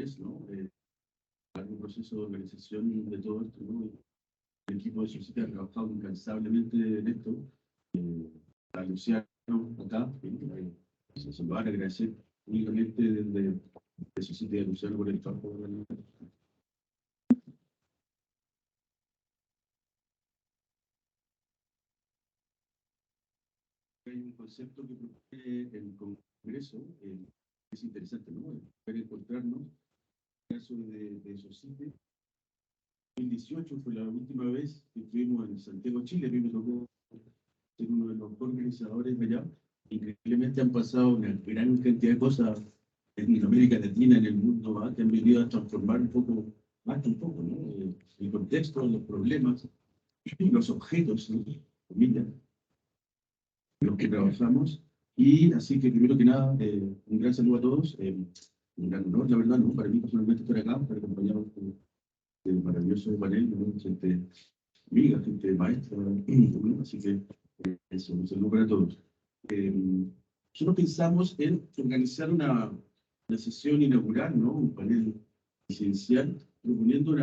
vez, ¿no? Un proceso de organización de todo esto, ¿no? El equipo de Societe ha trabajado incansablemente en esto. A Luciano, acá, se lo van a agradecer únicamente desde Societe de Luciano por el trabajo. Hay un concepto que propone el Congreso, es interesante, ¿no? Poder encontrarnos, en el caso de Societe. 2018 fue la última vez que estuvimos en Santiago, Chile. A mí me tocó ser uno de los organizadores de allá. Increíblemente han pasado una gran cantidad de cosas en América Latina, en el mundo, ¿va? Que han venido a transformar un poco, hasta un poco, ¿no? El contexto, los problemas, los objetos, ¿no? Comillas, los que trabajamos. Y así que primero que nada, un gran saludo a todos. Un gran honor, la verdad, ¿no? Para mí personalmente estar acá, para acompañarnos del maravilloso panel, ¿no? Gente amiga, gente maestra, ¿no? Así que eso, un saludo para todos. Nosotros pensamos en organizar una sesión inaugural, ¿no? Un panel presidencial, proponiendo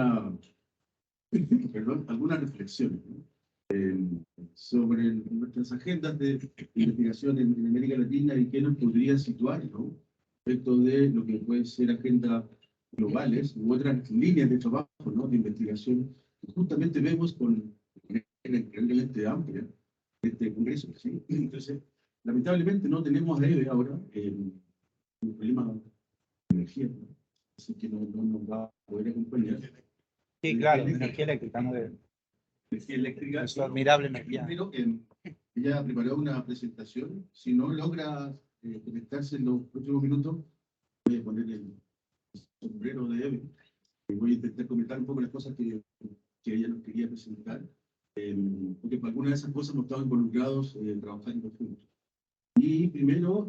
algunas reflexiones, ¿no? Sobre nuestras agendas de investigación en América Latina y qué nos podría situar, ¿no? Respecto de lo que pueden ser agendas globales u otras líneas de trabajo, ¿no? De investigación que justamente vemos con una increíblemente amplia este Congreso, ¿sí? Entonces, lamentablemente no tenemos a EVE ahora un problema de energía, ¿no? Así que no nos va a poder acompañar. Sí, claro, energía eléctrica, no de energía eléctrica. Es admirable energía. Pero ella preparó una presentación. Si no logra conectarse en los próximos minutos, voy a poner el sombrero de Eve. Voy a intentar comentar un poco las cosas que ella nos quería presentar. Porque para algunas de esas cosas hemos estado involucrados trabajando juntos. Y primero,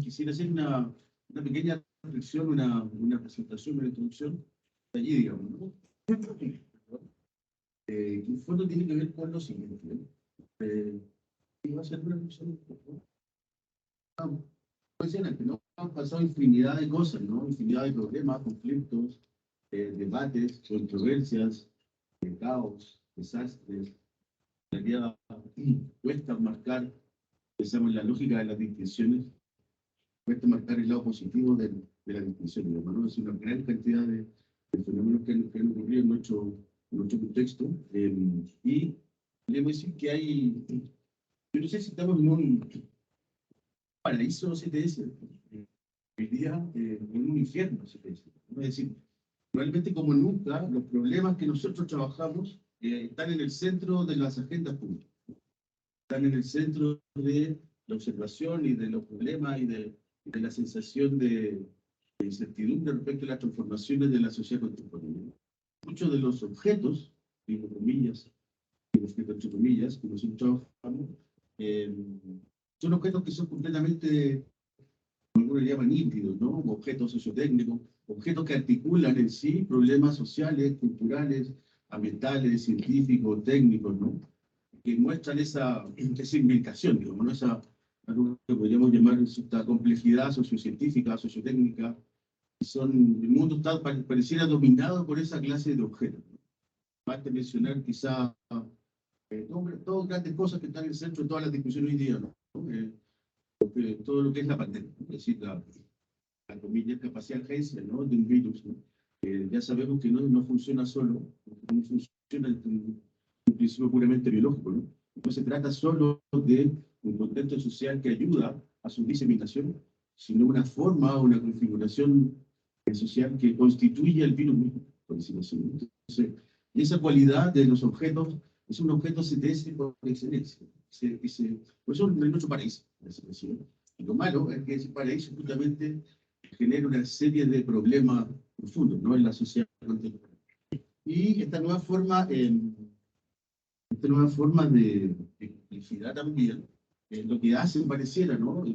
quisiera hacer una pequeña reflexión, una presentación, una introducción de allí, digamos, ¿no? Que en fondo tiene que ver con lo siguiente, ¿no? Va a ser una reflexión, ¿no? Han pasado infinidad de cosas, ¿no? Infinidad de problemas, conflictos, debates, controversias, caos, desastres. En realidad, cuesta marcar, pensamos en la lógica de las distinciones, cuesta marcar el lado positivo de las distinciones, ¿no? Es una gran cantidad de fenómenos que han ocurrido en nuestro contexto. Y debemos decir que hay, yo no sé si estamos en un paraíso CTS, hoy día en un infierno CTS. Es decir, realmente como nunca, los problemas que nosotros trabajamos están en el centro de las agendas públicas, están en el centro de la observación y de los problemas y de la sensación de incertidumbre respecto a las transformaciones de la sociedad contemporánea. Muchos de los objetos, digo comillas, entre comillas, que nosotros trabajamos, son objetos que son completamente, como algunos le llaman, nítidos, ¿no? Objetos sociotécnicos, objetos que articulan en sí problemas sociales, culturales, ambientales, científicos, técnicos, ¿no? Que muestran esa implicación, digamos, ¿no? Esa, algo que podríamos llamar esta complejidad sociocientífica, sociotécnica. El mundo está, pareciera dominado por esa clase de objetos, ¿no? Basta mencionar quizá todas grandes cosas que están en el centro de todas las discusiones hoy día, ¿no? Todo lo que es la pandemia, ¿no? Es decir, la comillas, capacidad de agencia, ¿no? De un virus, ¿no? Ya sabemos que no funciona solo, no funciona en un principio puramente biológico, ¿no? No se trata solo de un contexto social que ayuda a su diseminación, sino una forma, una configuración social que constituye el virus mismo, por decirlo así. Entonces, y esa cualidad de los objetos es un objeto CTS por excelencia. Por eso no hay mucho paraíso. Y lo malo es que ese paraíso justamente genera una serie de problemas profundos, ¿no? En la sociedad contemporánea. Y esta nueva forma de complejidad también, lo que hace, pareciera, ¿no?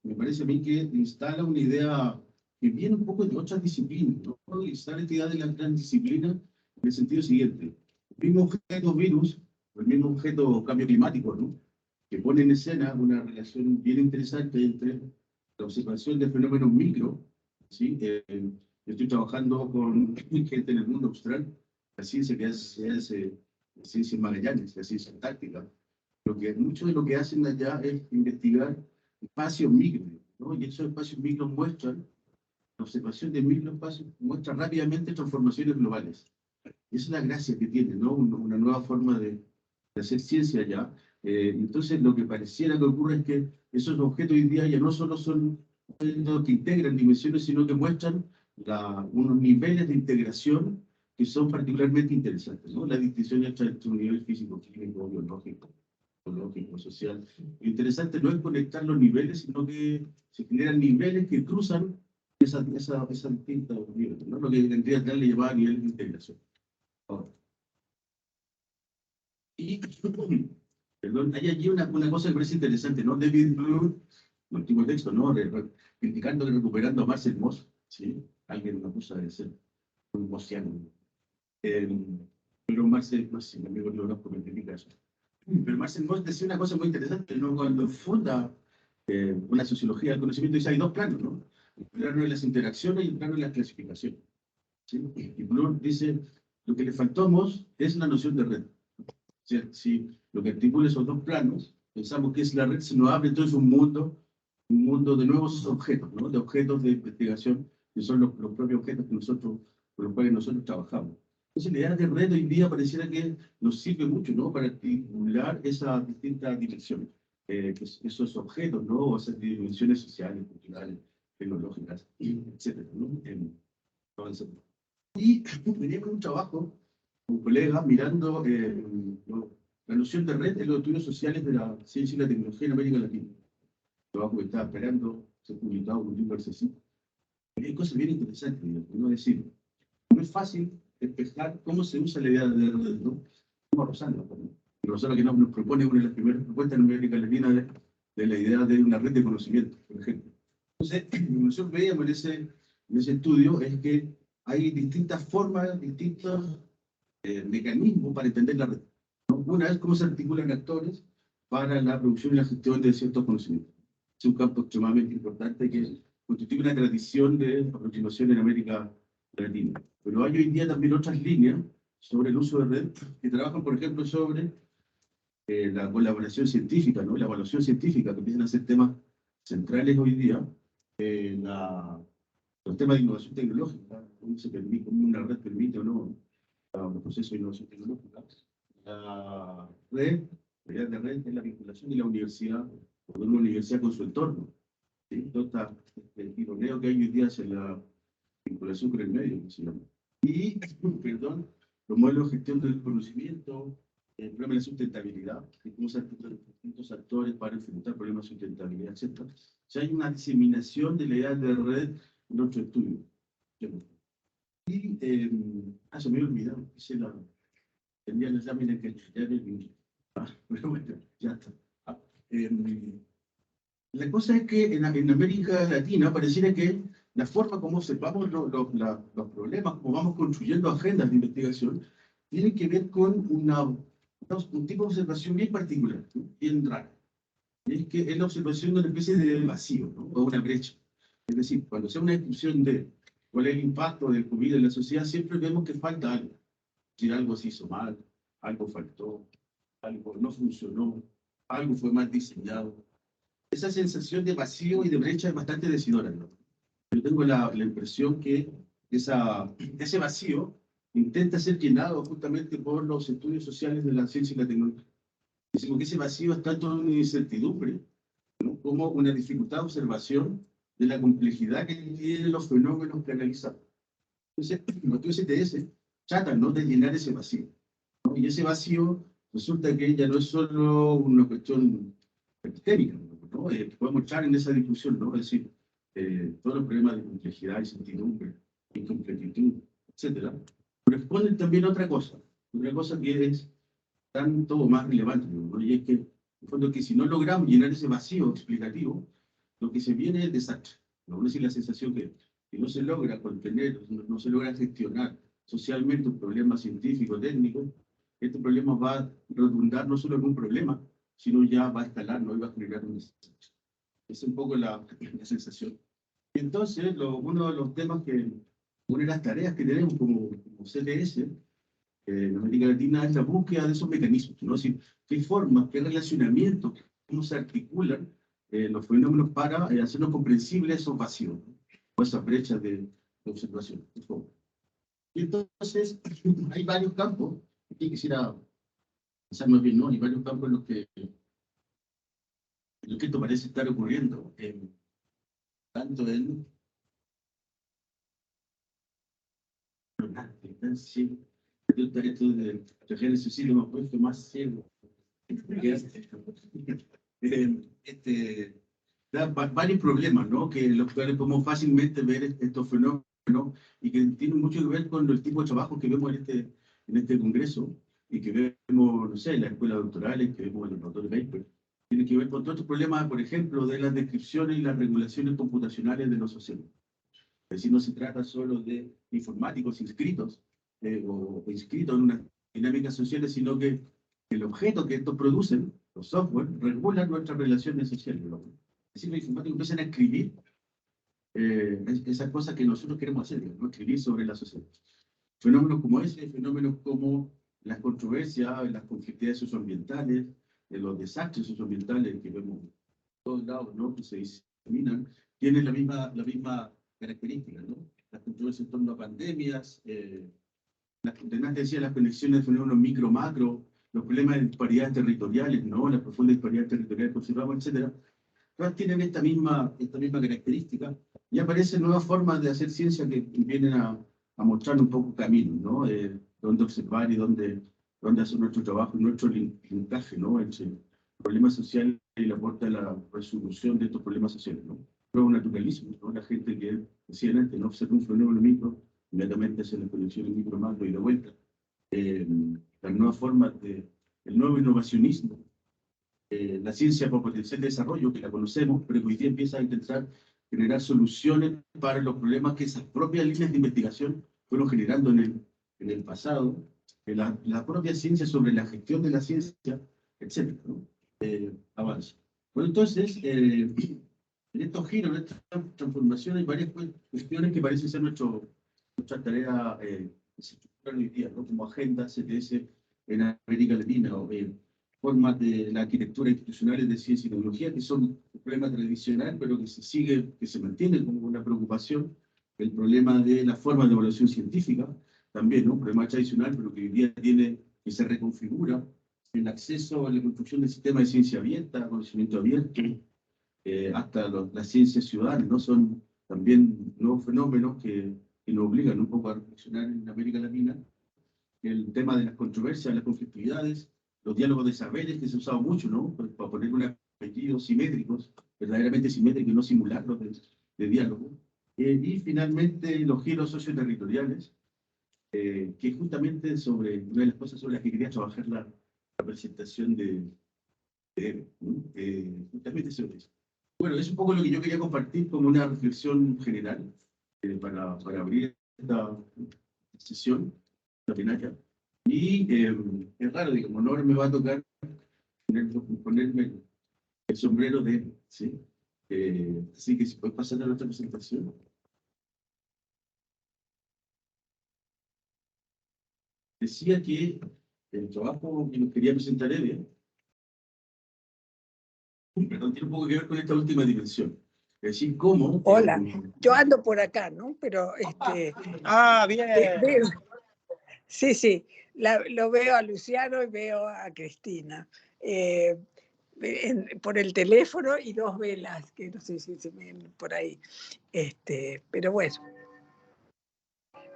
Me parece a mí que instala una idea que viene un poco de otras disciplinas, ¿no? Instala esta idea de la gran disciplina en el sentido siguiente. El mismo objeto virus, o el mismo objeto cambio climático, ¿no? Que pone en escena una relación bien interesante entre la observación de fenómenos micro, ¿sí? Yo estoy trabajando con gente en el mundo austral, la ciencia que es la ciencia en Magallanes, la ciencia antártica. Mucho de lo que hacen allá es investigar espacios micro, ¿no? Y esos espacios micros muestran, la observación de microespacios muestra rápidamente transformaciones globales. Esa es la gracia que tiene, ¿no? Una nueva forma de hacer ciencia allá. Entonces, lo que pareciera que ocurre es que esos objetos hoy día ya no solo son objetos que integran dimensiones, sino que muestran unos niveles de integración que son particularmente interesantes, ¿no? La distinción entre un nivel físico, químico, biológico, ecológico, social. Lo interesante no es conectar los niveles, sino que se generan niveles que cruzan esas distintas niveles, ¿no? Lo que tendría que darle llamar nivel de integración. Ahora, y, perdón, hay allí una cosa que parece interesante, ¿no? David Bloom, un antiguo texto, ¿no? Criticando y recuperando a Marcel Mauss, ¿sí? Alguien lo acusa de ser un mosiano. Pero Marcel, no sé, amigo lo conozco, me critica eso. Pero Marcel Mauss decía una cosa muy interesante, ¿no? Cuando funda una sociología del conocimiento, dice hay dos planos, ¿no? El plano de las interacciones y el plano de las clasificaciones. ¿Sí? Y Bloom dice, lo que le faltó a Mauss es la noción de red. Si lo que articula esos dos planos, pensamos que es la red, se nos abre entonces un mundo de nuevos objetos, ¿no? De objetos de investigación, que son los propios objetos con los cuales nosotros trabajamos. Entonces, la idea de red hoy día pareciera que nos sirve mucho, ¿no? Para articular esas distintas dimensiones, esos objetos, ¿no? O esas dimensiones sociales, culturales, tecnológicas, etcétera, ¿no? Y venía con un trabajo, un colega, mirando la noción de red en los estudios sociales de la ciencia y la tecnología en América Latina. El trabajo que estaba esperando ser publicado por un libro accesible. Y hay cosas bien interesantes, ¿no? Es decir, no es fácil explicar cómo se usa la idea de red, ¿no? Como Rosano, ¿no? Rosano que nos propone una de las primeras propuestas en América Latina de la idea de una red de conocimiento, por ejemplo. Entonces, lo que nosotros veíamos en ese estudio es que hay distintas formas, distintos mecanismos para entender la red, ¿no? Una es cómo se articulan actores para la producción y la gestión de ciertos conocimientos. Es un campo extremadamente importante que constituye una tradición de aproximación en América Latina. Pero hay hoy día también otras líneas sobre el uso de red que trabajan, por ejemplo, sobre la colaboración científica, ¿no? La evaluación científica, que empiezan a ser temas centrales hoy día. Los temas de innovación tecnológica, cómo una red permite o no los procesos de innovación tecnológica. La red, la idea de red es la vinculación de la universidad, o de una universidad con su entorno. ¿Sí? Todo el tironeo que hay hoy día hacia la vinculación con el medio, que se llama. Y, perdón, los modelos de gestión del conocimiento, el problema de la sustentabilidad, y cómo se articulan distintos actores para enfrentar problemas de sustentabilidad, etc. O sea, hay una diseminación de la idea de red en nuestro estudio. Y, se me había olvidado, tenía el examen en que ya pero bueno, ya está. La cosa es que en América Latina pareciera que la forma como observamos los problemas, como vamos construyendo agendas de investigación, tiene que ver con un tipo de observación bien particular, ¿no? Bien rara. Y es que es la observación de una especie de vacío, ¿no? O una brecha. Es decir, cuando hacemos una discusión de cuál es el impacto del COVID en la sociedad, siempre vemos que falta algo. Si algo se hizo mal, algo faltó, algo no funcionó, algo fue mal diseñado. Esa sensación de vacío y de brecha es bastante decidora, ¿no? Yo tengo la impresión que ese vacío intenta ser llenado justamente por los estudios sociales de la ciencia y la tecnología. Decimos que ese vacío es tanto una incertidumbre, ¿no? Como una dificultad de observación de la complejidad que tienen los fenómenos que analizamos. Entonces, los estudios tratan, ¿no?, de llenar ese vacío, ¿no? Y ese vacío resulta que ya no es solo una cuestión epistémica, ¿no? Podemos entrar en esa discusión, ¿no? Es decir, todos los problemas de complejidad, incertidumbre, incompletitud, etcétera, responden también a otra cosa que es tanto más relevante, ¿no? Y es que, en el fondo, que si no logramos llenar ese vacío explicativo, lo que se viene es desastre, ¿no? Es decir, la sensación que no se logra contener, no se logra gestionar socialmente un problema científico, técnico, este problema va a redundar no solo en un problema, sino ya va a escalar, no va a generar un desastre. Es un poco la sensación. Entonces, uno de los temas que una de las tareas que tenemos como CTS en América Latina es la búsqueda de esos mecanismos, ¿no? Es decir, qué formas, qué relacionamientos, cómo se articulan los fenómenos para hacernos comprensibles esos vacíos, ¿no? O esas brechas de observación. Y entonces, hay varios campos, aquí quisiera pensar más bien, ¿no? Hay varios campos en los que esto parece estar ocurriendo, tanto en... Sí, esto de Génesis sí lo hemos puesto más ciego. Varios problemas, ¿no? Que los cuales podemos fácilmente ver estos fenómenos y que tienen mucho que ver con el tipo de trabajo que vemos en este congreso y que vemos, no sé, en las escuelas doctorales, que vemos en los laboratorios paper. Tiene que ver con todos estos problemas, por ejemplo, de las descripciones y las regulaciones computacionales de los sociólogos. Es decir, no se trata solo de informáticos inscritos o inscritos en una dinámica social, sino que el objeto que estos producen, los software, regulan nuestras relaciones sociales. Es decir, los informáticos empiezan a escribir esas cosas que nosotros queremos hacer, ¿no? Escribir sobre la sociedad. Fenómenos como ese, fenómenos como las controversias, las conflictividades socioambientales, los desastres socioambientales que vemos en todos lados, ¿no? Que se diseminan, tienen la misma característica, ¿no? Las controversias en torno a pandemias, decía, las conexiones de fenómenos micro-macro, los problemas de disparidades territoriales, ¿no? Las profundas disparidades territoriales que observamos, etcétera. Todas tienen esta misma característica y aparecen nuevas formas de hacer ciencia que vienen a mostrar un poco caminos, ¿no? Dónde observar y dónde hacer nuestro trabajo y nuestro linkaje, ¿no? Entre problemas sociales y el aporte a la resolución de estos problemas sociales, ¿no? Luego naturalismo, ¿no? La gente que decía antes, no observa un fenómeno micro, inmediatamente hace la conexión micro macro y de vuelta. Las nuevas formas el nuevo innovacionismo, la ciencia por potencial de desarrollo, que la conocemos, pero que hoy día empieza a intentar generar soluciones para los problemas que esas propias líneas de investigación fueron generando en el pasado, la propia ciencia sobre la gestión de la ciencia, etc., ¿no? Avanza. Bueno, entonces, en estos giros, en esta transformación, hay varias cuestiones que parecen ser nuestra tarea hoy día, ¿no? Como agenda CTS en América Latina, o formas de la arquitectura institucional de ciencia y tecnología, que son un problema tradicional, pero que se mantiene como una preocupación. El problema de la forma de evaluación científica, también, ¿no? Un problema tradicional, pero que hoy día que se reconfigura. El acceso a la construcción del sistema de ciencia abierta, conocimiento abierto, hasta las ciencias ciudadanas, ¿no? Son también nuevos fenómenos que nos obligan un poco a reflexionar en América Latina. El tema de las controversias, las conflictividades, los diálogos de saberes, que se ha usado mucho, ¿no? Para poner unos apellidos simétricos, verdaderamente simétricos y no simulacros de diálogo. Y finalmente los giros socioterritoriales, que justamente una de las cosas sobre las que quería trabajar la presentación ¿no? Justamente sobre eso. Bueno, es un poco lo que yo quería compartir como una reflexión general para abrir esta sesión, la plenaria. Y es raro, digamos, no me va a tocar ponerme el sombrero de, ¿sí? Así que si puedes pasar a la otra presentación. Decía que el trabajo que nos quería presentar Elia, perdón, tiene un poco que ver con esta última dimensión. Es decir, cómo... Hola, yo ando por acá, ¿no? Pero bien. Sí, lo veo a Luciano y veo a Cristina. Por el teléfono y dos velas, que no sé si se ven por ahí. Pero bueno,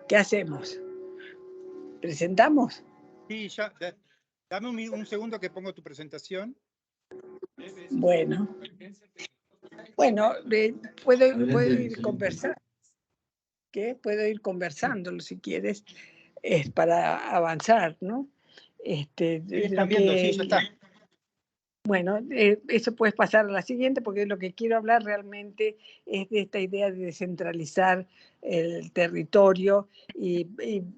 ¿qué hacemos? ¿Presentamos? Sí, ya, dame un segundo que pongo tu presentación. Bueno, puedo ir conversando. ¿Qué? Puedo ir conversándolo si quieres, es para avanzar, ¿no? Están viendo, sí, ya está. Bueno, eso puedes pasar a la siguiente, porque lo que quiero hablar realmente es de esta idea de descentralizar el territorio y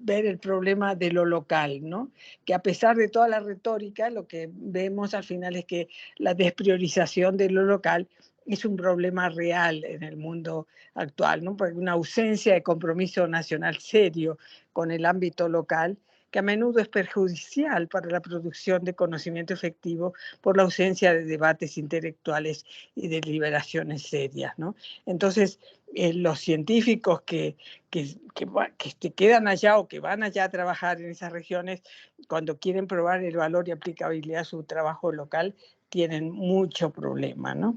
ver el problema de lo local, ¿no? Que a pesar de toda la retórica, lo que vemos al final es que la despriorización de lo local es un problema real en el mundo actual, ¿no? Porque una ausencia de compromiso nacional serio con el ámbito local, que a menudo es perjudicial para la producción de conocimiento efectivo por la ausencia de debates intelectuales y de deliberaciones serias, ¿no? Entonces, los científicos que quedan allá o que van allá a trabajar en esas regiones, cuando quieren probar el valor y aplicabilidad de su trabajo local, tienen mucho problema, ¿no?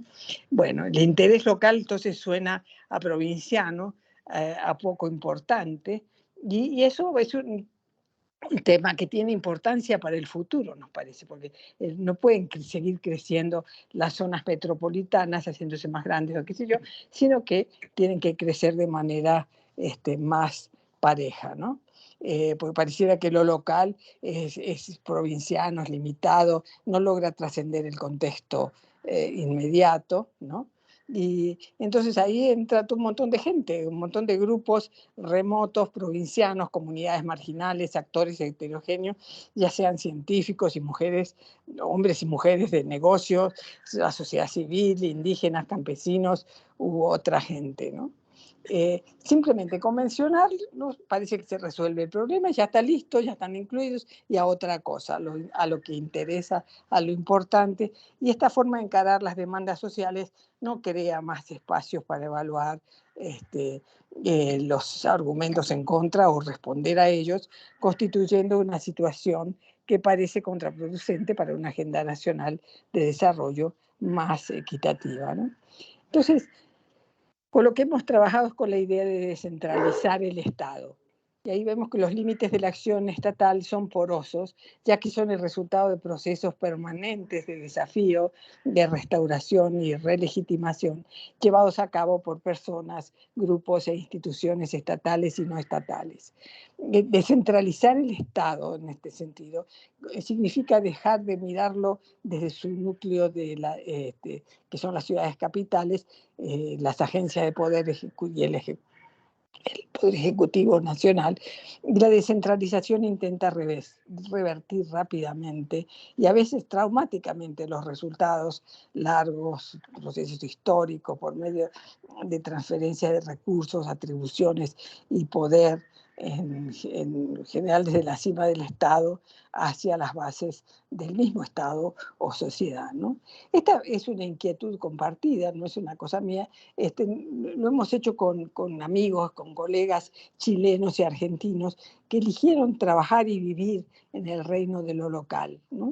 Bueno, el interés local entonces suena a provinciano, a poco importante, y eso es un tema que tiene importancia para el futuro, nos parece, porque no pueden seguir creciendo las zonas metropolitanas, haciéndose más grandes o qué sé yo, sino que tienen que crecer de manera más pareja, ¿no? Porque pareciera que lo local es provinciano, es limitado, no logra trascender el contexto inmediato, ¿no? Y entonces ahí entra un montón de gente, un montón de grupos remotos, provincianos, comunidades marginales, actores heterogéneos, ya sean científicos y mujeres, hombres y mujeres de negocios, la sociedad civil, indígenas, campesinos u otra gente, ¿no? Simplemente con mencionarlos parece que se resuelve el problema, ya está listo, ya están incluidos, y a otra cosa, a lo que interesa, a lo importante, y esta forma de encarar las demandas sociales no crea más espacios para evaluar los argumentos en contra o responder a ellos, constituyendo una situación que parece contraproducente para una agenda nacional de desarrollo más equitativa, ¿no? Entonces, con lo que hemos trabajado es con la idea de descentralizar el Estado. Y ahí vemos que los límites de la acción estatal son porosos, ya que son el resultado de procesos permanentes de desafío, de restauración y relegitimación, llevados a cabo por personas, grupos e instituciones estatales y no estatales. Descentralizar el Estado, en este sentido, significa dejar de mirarlo desde su núcleo que son las ciudades capitales, las agencias de poder y el Poder Ejecutivo Nacional. La descentralización intenta revertir rápidamente y a veces traumáticamente los resultados largos, procesos históricos por medio de transferencia de recursos, atribuciones y poder en general desde la cima del Estado hacia las bases del mismo Estado o sociedad, ¿no? Esta es una inquietud compartida, no es una cosa mía. Lo hemos hecho con amigos, con colegas chilenos y argentinos que eligieron trabajar y vivir en el reino de lo local, ¿no?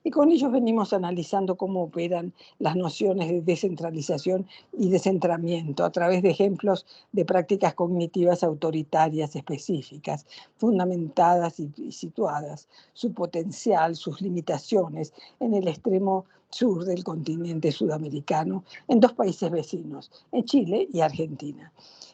Y con ellos venimos analizando cómo operan las nociones de descentralización y descentramiento a través de ejemplos de prácticas cognitivas autoritarias específicas, fundamentadas y situadas, su potencial, sus limitaciones en el extremo sur del continente sudamericano, en dos países vecinos, en Chile y Argentina.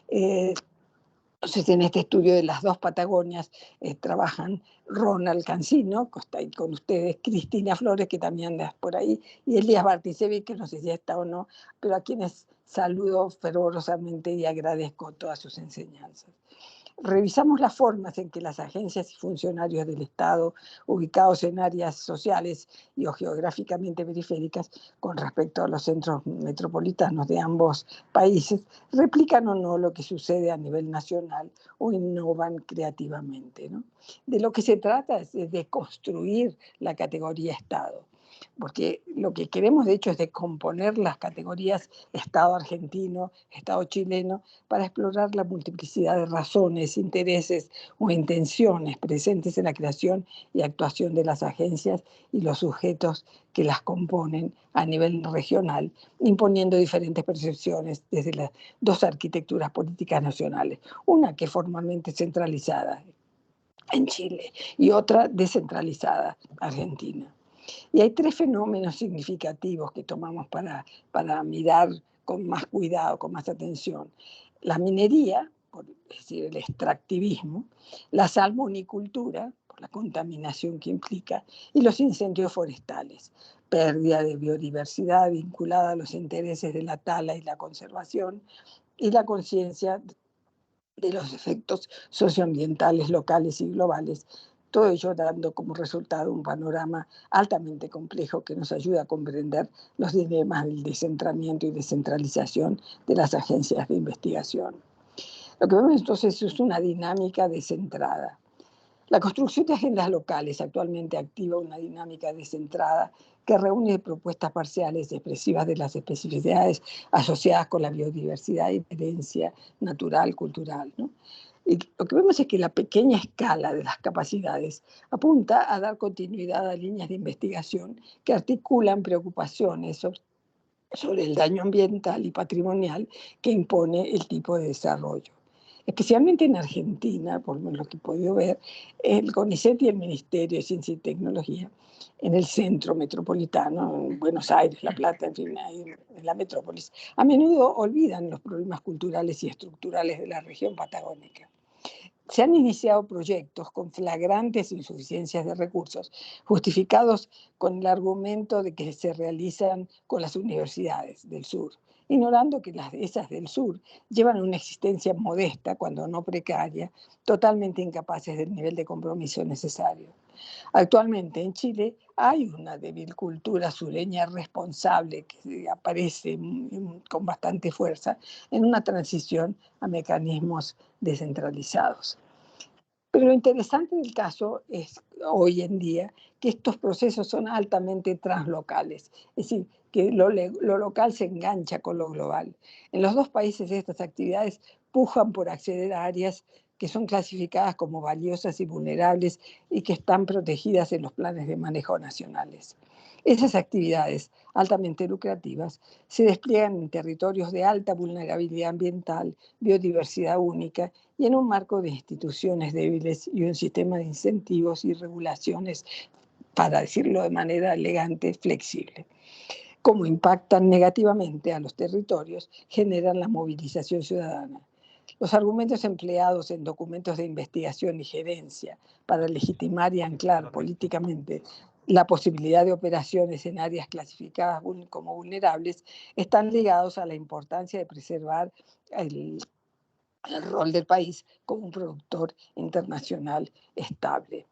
Entonces, en este estudio de las dos Patagonias trabajan Ronald Cancino, que está ahí con ustedes, Cristina Flores, que también anda por ahí, y Elías Bartisevic, que no sé si está o no, pero a quienes saludo fervorosamente y agradezco todas sus enseñanzas. Revisamos las formas en que las agencias y funcionarios del Estado ubicados en áreas sociales y o geográficamente periféricas con respecto a los centros metropolitanos de ambos países replican o no lo que sucede a nivel nacional o innovan creativamente, ¿no? De lo que se trata es de construir la categoría Estado, porque lo que queremos de hecho es descomponer las categorías Estado argentino, Estado chileno, para explorar la multiplicidad de razones, intereses o intenciones presentes en la creación y actuación de las agencias y los sujetos que las componen a nivel regional, imponiendo diferentes percepciones desde las dos arquitecturas políticas nacionales, una que es formalmente centralizada en Chile y otra descentralizada, Argentina. Y hay tres fenómenos significativos que tomamos para mirar con más cuidado, con más atención. La minería, es decir, el extractivismo, la salmonicultura, por la contaminación que implica, y los incendios forestales, pérdida de biodiversidad vinculada a los intereses de la tala y la conservación, y la conciencia de los efectos socioambientales locales y globales todo ello dando como resultado un panorama altamente complejo que nos ayuda a comprender los dilemas del descentramiento y descentralización de las agencias de investigación. Lo que vemos entonces es una dinámica descentrada. La construcción de agendas locales actualmente activa una dinámica descentrada que reúne propuestas parciales expresivas de las especificidades asociadas con la biodiversidad y herencia natural, cultural, ¿no? Y lo que vemos es que la pequeña escala de las capacidades apunta a dar continuidad a líneas de investigación que articulan preocupaciones sobre el daño ambiental y patrimonial que impone el tipo de desarrollo. Especialmente en Argentina, por lo que he podido ver, el CONICET y el Ministerio de Ciencia y Tecnología, en el centro metropolitano, en Buenos Aires, La Plata, en fin, en la metrópolis, a menudo olvidan los problemas culturales y estructurales de la región patagónica. Se han iniciado proyectos con flagrantes insuficiencias de recursos, justificados con el argumento de que se realizan con las universidades del sur, ignorando que esas del sur llevan una existencia modesta, cuando no precaria, totalmente incapaces del nivel de compromiso necesario. Actualmente en Chile hay una débil cultura sureña responsable que aparece con bastante fuerza en una transición a mecanismos descentralizados. Pero lo interesante del caso es hoy en día que estos procesos son altamente translocales, es decir, que lo local se engancha con lo global. En los dos países estas actividades pujan por acceder a áreas que son clasificadas como valiosas y vulnerables y que están protegidas en los planes de manejo nacionales. Esas actividades altamente lucrativas se despliegan en territorios de alta vulnerabilidad ambiental, biodiversidad única y en un marco de instituciones débiles y un sistema de incentivos y regulaciones, para decirlo de manera elegante, flexible. Cómo impactan negativamente a los territorios, generan la movilización ciudadana. Los argumentos empleados en documentos de investigación y gerencia para legitimar y anclar políticamente la posibilidad de operaciones en áreas clasificadas como vulnerables están ligados a la importancia de preservar el rol del país como un productor internacional estable.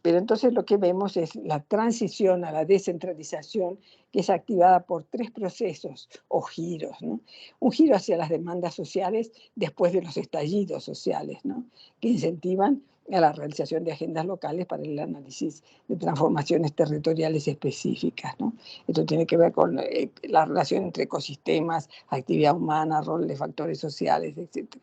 Pero entonces lo que vemos es la transición a la descentralización, que es activada por tres procesos o giros, ¿no? Un giro hacia las demandas sociales después de los estallidos sociales, ¿no?, que incentivan a la realización de agendas locales para el análisis de transformaciones territoriales específicas, ¿no? Esto tiene que ver con la relación entre ecosistemas, actividad humana, rol de factores sociales, etc.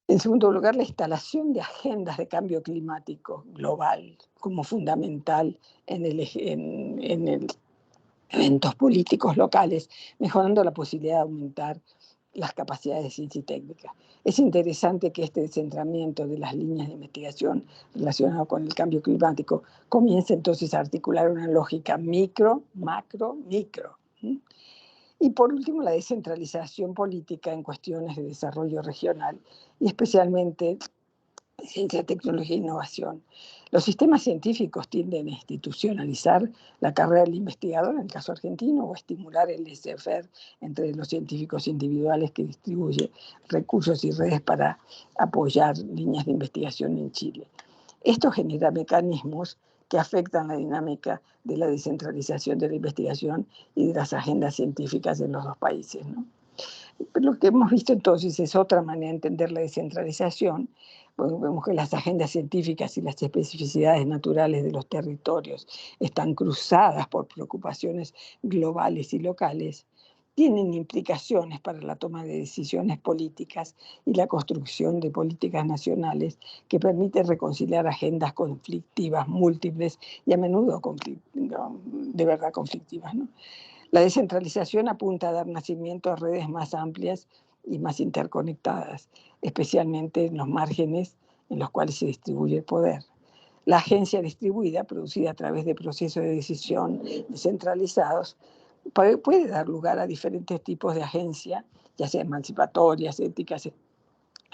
En segundo lugar, la instalación de agendas de cambio climático global como fundamental en eventos políticos locales, mejorando la posibilidad de aumentar las capacidades de ciencia y técnica. Es interesante que este descentramiento de las líneas de investigación relacionado con el cambio climático comience entonces a articular una lógica micro, macro, micro. Y por último, la descentralización política en cuestiones de desarrollo regional y especialmente ciencia, tecnología e innovación. Los sistemas científicos tienden a institucionalizar la carrera del investigador, en el caso argentino, o a estimular el laissez-faire entre los científicos individuales que distribuyen recursos y redes para apoyar líneas de investigación en Chile. Esto genera mecanismos que afectan la dinámica de la descentralización de la investigación y de las agendas científicas en los dos países, ¿no? Lo que hemos visto entonces es otra manera de entender la descentralización. Bueno, vemos que las agendas científicas y las especificidades naturales de los territorios están cruzadas por preocupaciones globales y locales, tienen implicaciones para la toma de decisiones políticas y la construcción de políticas nacionales que permiten reconciliar agendas conflictivas, múltiples y a menudo de verdad conflictivas, ¿no? La descentralización apunta a dar nacimiento a redes más amplias y más interconectadas, especialmente en los márgenes en los cuales se distribuye el poder. La agencia distribuida, producida a través de procesos de decisión descentralizados, puede dar lugar a diferentes tipos de agencia, ya sea emancipatorias, éticas,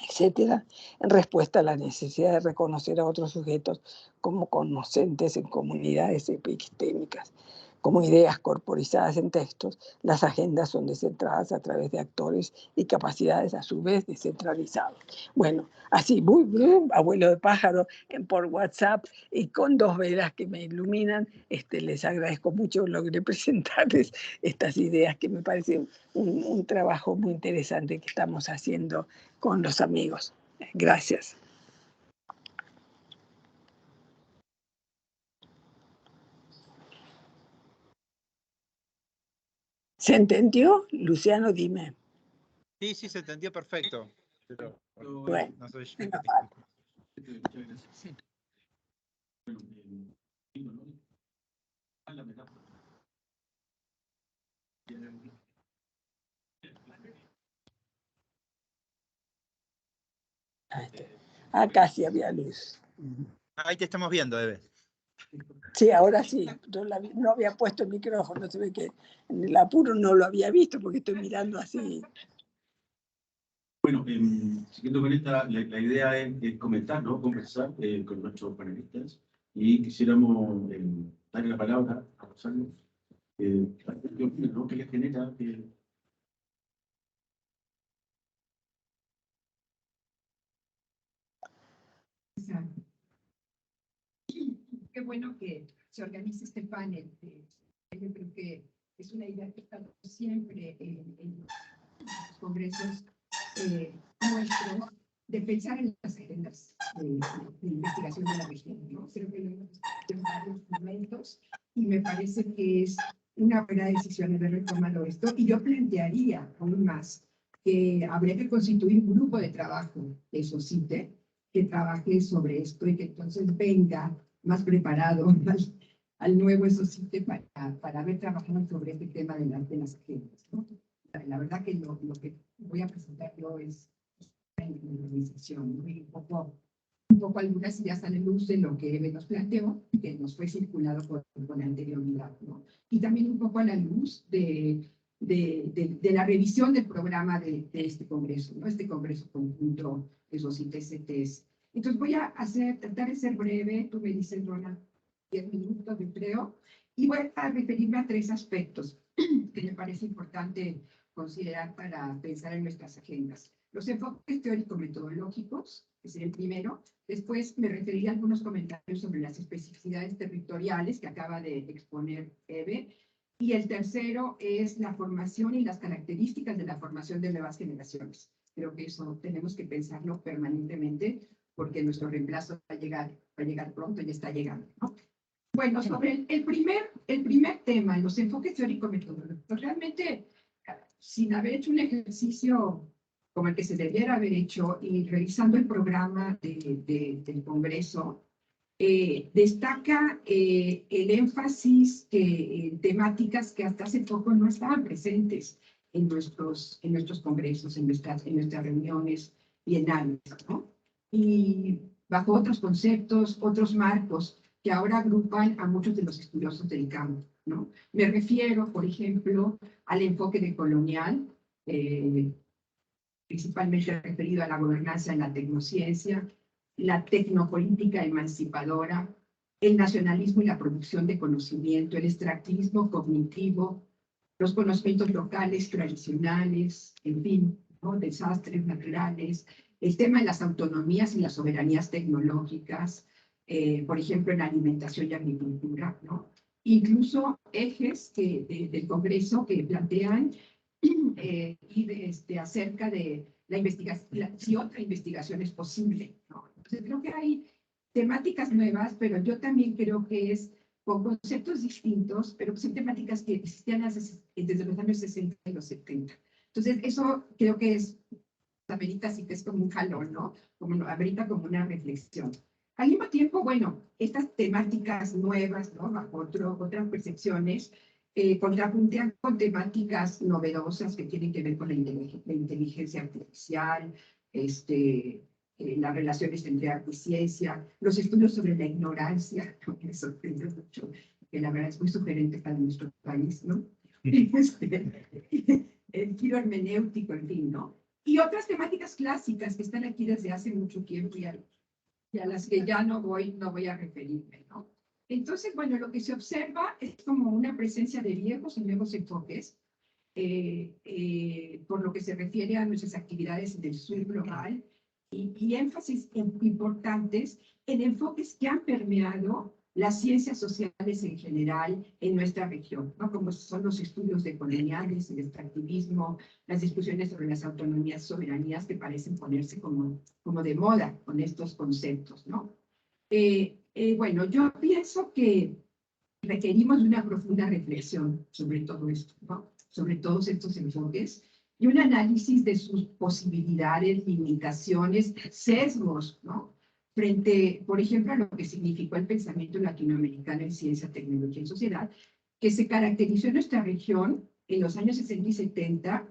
etcétera, en respuesta a la necesidad de reconocer a otros sujetos como conocentes en comunidades epistémicas. como ideas corporizadas en textos, las agendas son descentradas a través de actores y capacidades a su vez descentralizadas. Bueno, así, abuelo de pájaro, por WhatsApp y con 2 velas que me iluminan, les agradezco mucho, logré presentarles estas ideas que me parecen un trabajo muy interesante que estamos haciendo con los amigos. Gracias. ¿Se entendió? Luciano, dime. Sí, sí, se entendió perfecto. Pero, Bueno, no soy yo. Muchas gracias. Bueno, la metáfora. Acá sí había luz. Ahí te estamos viendo, Eve. Sí, ahora sí. Yo no había puesto el micrófono, se ve que en el apuro no lo había visto porque estoy mirando así. Bueno, siguiendo con esta, la idea es comentar, ¿no? Conversar con nuestros panelistas y quisiéramos darle la palabra a Rosario. ¿Qué opina, no? ¿Qué les genera? Qué bueno que se organice este panel. Yo creo que es una idea que está siempre en los congresos nuestros de pensar en las agendas de investigación de la región, ¿no? Creo que lo hemos discutido en varios momentos y me parece que es una buena decisión haber retomado esto. Y yo plantearía aún más que habría que constituir un grupo de trabajo de SOCITE que trabaje sobre esto y que entonces venga más preparado al nuevo SOCITE para haber trabajado sobre este tema de las agendas, ¿no? La verdad que lo que voy a presentar yo es una organización, ¿no? Y un poco algunas ideas a la luz de lo que Eve nos planteó, que nos fue circulado con anterioridad, ¿no? Y también un poco a la luz de la revisión del programa de este congreso, ¿no? Este congreso conjunto de SOCITE-CTS. Entonces voy a tratar de ser breve, tú me dices, Ronald, 10 minutos, yo creo, y voy a referirme a 3 aspectos que me parece importante considerar para pensar en nuestras agendas. Los enfoques teórico-metodológicos, que sería el primero. Después me referiré a algunos comentarios sobre las especificidades territoriales que acaba de exponer Eve. Y el tercero es la formación y las características de la formación de nuevas generaciones. Creo que eso tenemos que pensarlo permanentemente porque nuestro reemplazo va a llegar pronto y está llegando, ¿no? Bueno, sobre el primer tema, los enfoques teórico-metodológicos, realmente, sin haber hecho un ejercicio como el que se debiera haber hecho y revisando el programa del Congreso, destaca el énfasis en temáticas que hasta hace poco no estaban presentes en nuestros congresos, en nuestras reuniones bienales, ¿no? Y bajo otros conceptos, otros marcos, que ahora agrupan a muchos de los estudiosos del campo, ¿no? Me refiero, por ejemplo, al enfoque decolonial, principalmente referido a la gobernanza en la tecnociencia, la tecnopolítica emancipadora, el nacionalismo y la producción de conocimiento, el extractivismo cognitivo, los conocimientos locales, tradicionales, en fin, ¿no? Desastres naturales, el tema de las autonomías y las soberanías tecnológicas, por ejemplo, en alimentación y agricultura, ¿no? Incluso ejes del Congreso que plantean acerca de la investigación, si otra investigación es posible, ¿no? Entonces, creo que hay temáticas nuevas, pero yo también creo que es con conceptos distintos, pero son temáticas que existían desde los años 60 y los 70. Entonces, eso creo que es, amerita sí que es como un jalón, ¿no? Amerita como una reflexión. Al mismo tiempo, bueno, estas temáticas nuevas, ¿no? Bajo otras percepciones, contrapuntean con temáticas novedosas que tienen que ver con la inteligencia artificial, las relaciones entre arte y ciencia, los estudios sobre la ignorancia, que me sorprende mucho, que la verdad es muy sugerente para nuestro país, ¿no? El giro hermenéutico, en fin, ¿no? Y otras temáticas clásicas que están aquí desde hace mucho tiempo y a las que ya no voy a referirme, ¿no? Entonces, bueno, lo que se observa es como una presencia de viejos y nuevos enfoques, por lo que se refiere a nuestras actividades del sur global y énfasis importantes en enfoques que han permeado las ciencias sociales en general en nuestra región, ¿no? Como son los estudios de coloniales, el extractivismo, las discusiones sobre las autonomías, soberanías que parecen ponerse como de moda con estos conceptos, ¿no? Bueno, yo pienso que requerimos de una profunda reflexión sobre todo esto, ¿no? Sobre todos estos enfoques y un análisis de sus posibilidades, limitaciones, sesgos, ¿no? Frente, por ejemplo, a lo que significó el pensamiento latinoamericano en ciencia, tecnología y sociedad, que se caracterizó en nuestra región en los años 60 y 70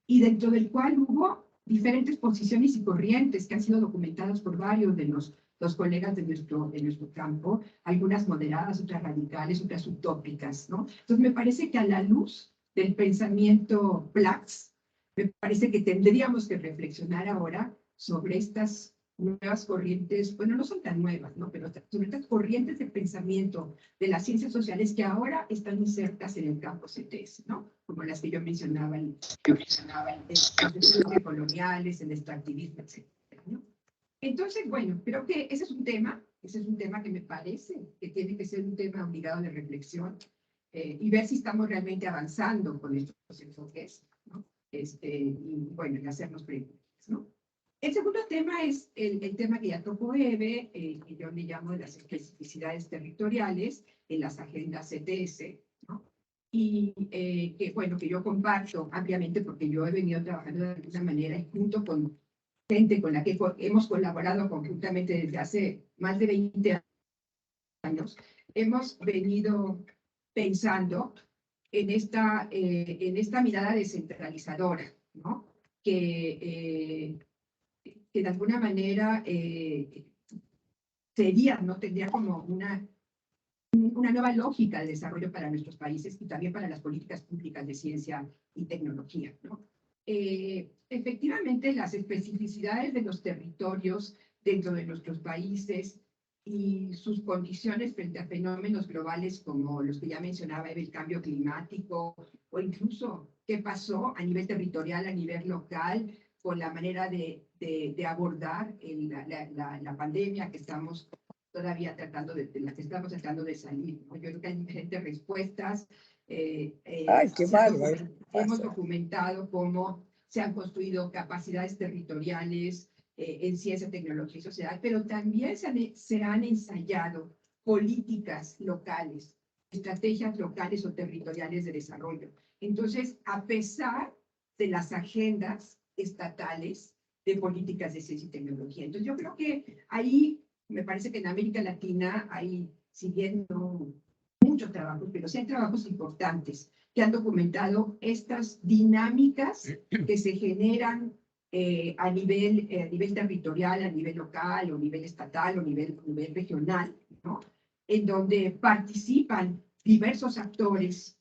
y dentro del cual hubo diferentes posiciones y corrientes que han sido documentadas por varios de los colegas de nuestro campo, algunas moderadas, otras radicales, otras utópicas, ¿no? Entonces me parece que a la luz del pensamiento Platz, me parece que tendríamos que reflexionar ahora sobre estas nuevas corrientes, bueno, no son tan nuevas, ¿no? Pero sobre estas corrientes de pensamiento de las ciencias sociales que ahora están insertas en el campo CTS, ¿no? Como las que yo mencionaba, los estudios decoloniales, el extractivismo, etcétera, ¿no? Entonces, bueno, creo que ese es un tema que me parece que tiene que ser un tema obligado de reflexión y ver si estamos realmente avanzando con estos enfoques, ¿no? Y bueno, y hacernos preguntas, ¿no? El segundo tema es el tema que ya tocó Eve, que yo le llamo de las especificidades territoriales en las agendas CTS, ¿no? Y que, bueno, que yo comparto ampliamente porque yo he venido trabajando de alguna manera y junto con gente con la que hemos colaborado conjuntamente desde hace más de 20 años, hemos venido pensando en esta mirada descentralizadora, ¿no? Que de alguna manera ¿no? Tendría como una nueva lógica de desarrollo para nuestros países y también para las políticas públicas de ciencia y tecnología, ¿no? Efectivamente, las especificidades de los territorios dentro de nuestros países y sus condiciones frente a fenómenos globales como los que ya mencionaba, el cambio climático o incluso qué pasó a nivel territorial, a nivel local, con la manera de abordar la pandemia que estamos todavía de la que estamos tratando de salir, ¿no? Yo creo que hay diferentes respuestas. Ay, qué bárbaro. Hemos documentado cómo se han construido capacidades territoriales en ciencia, tecnología y sociedad, pero también se han ensayado políticas locales, estrategias locales o territoriales de desarrollo. Entonces, a pesar de las agendas estatales de políticas de ciencia y tecnología. Entonces, yo creo que ahí, me parece que en América Latina hay, si bien no muchos trabajos, pero sí hay trabajos importantes que han documentado estas dinámicas que se generan a nivel territorial, a nivel local, o nivel estatal, o nivel regional, ¿no? En donde participan diversos actores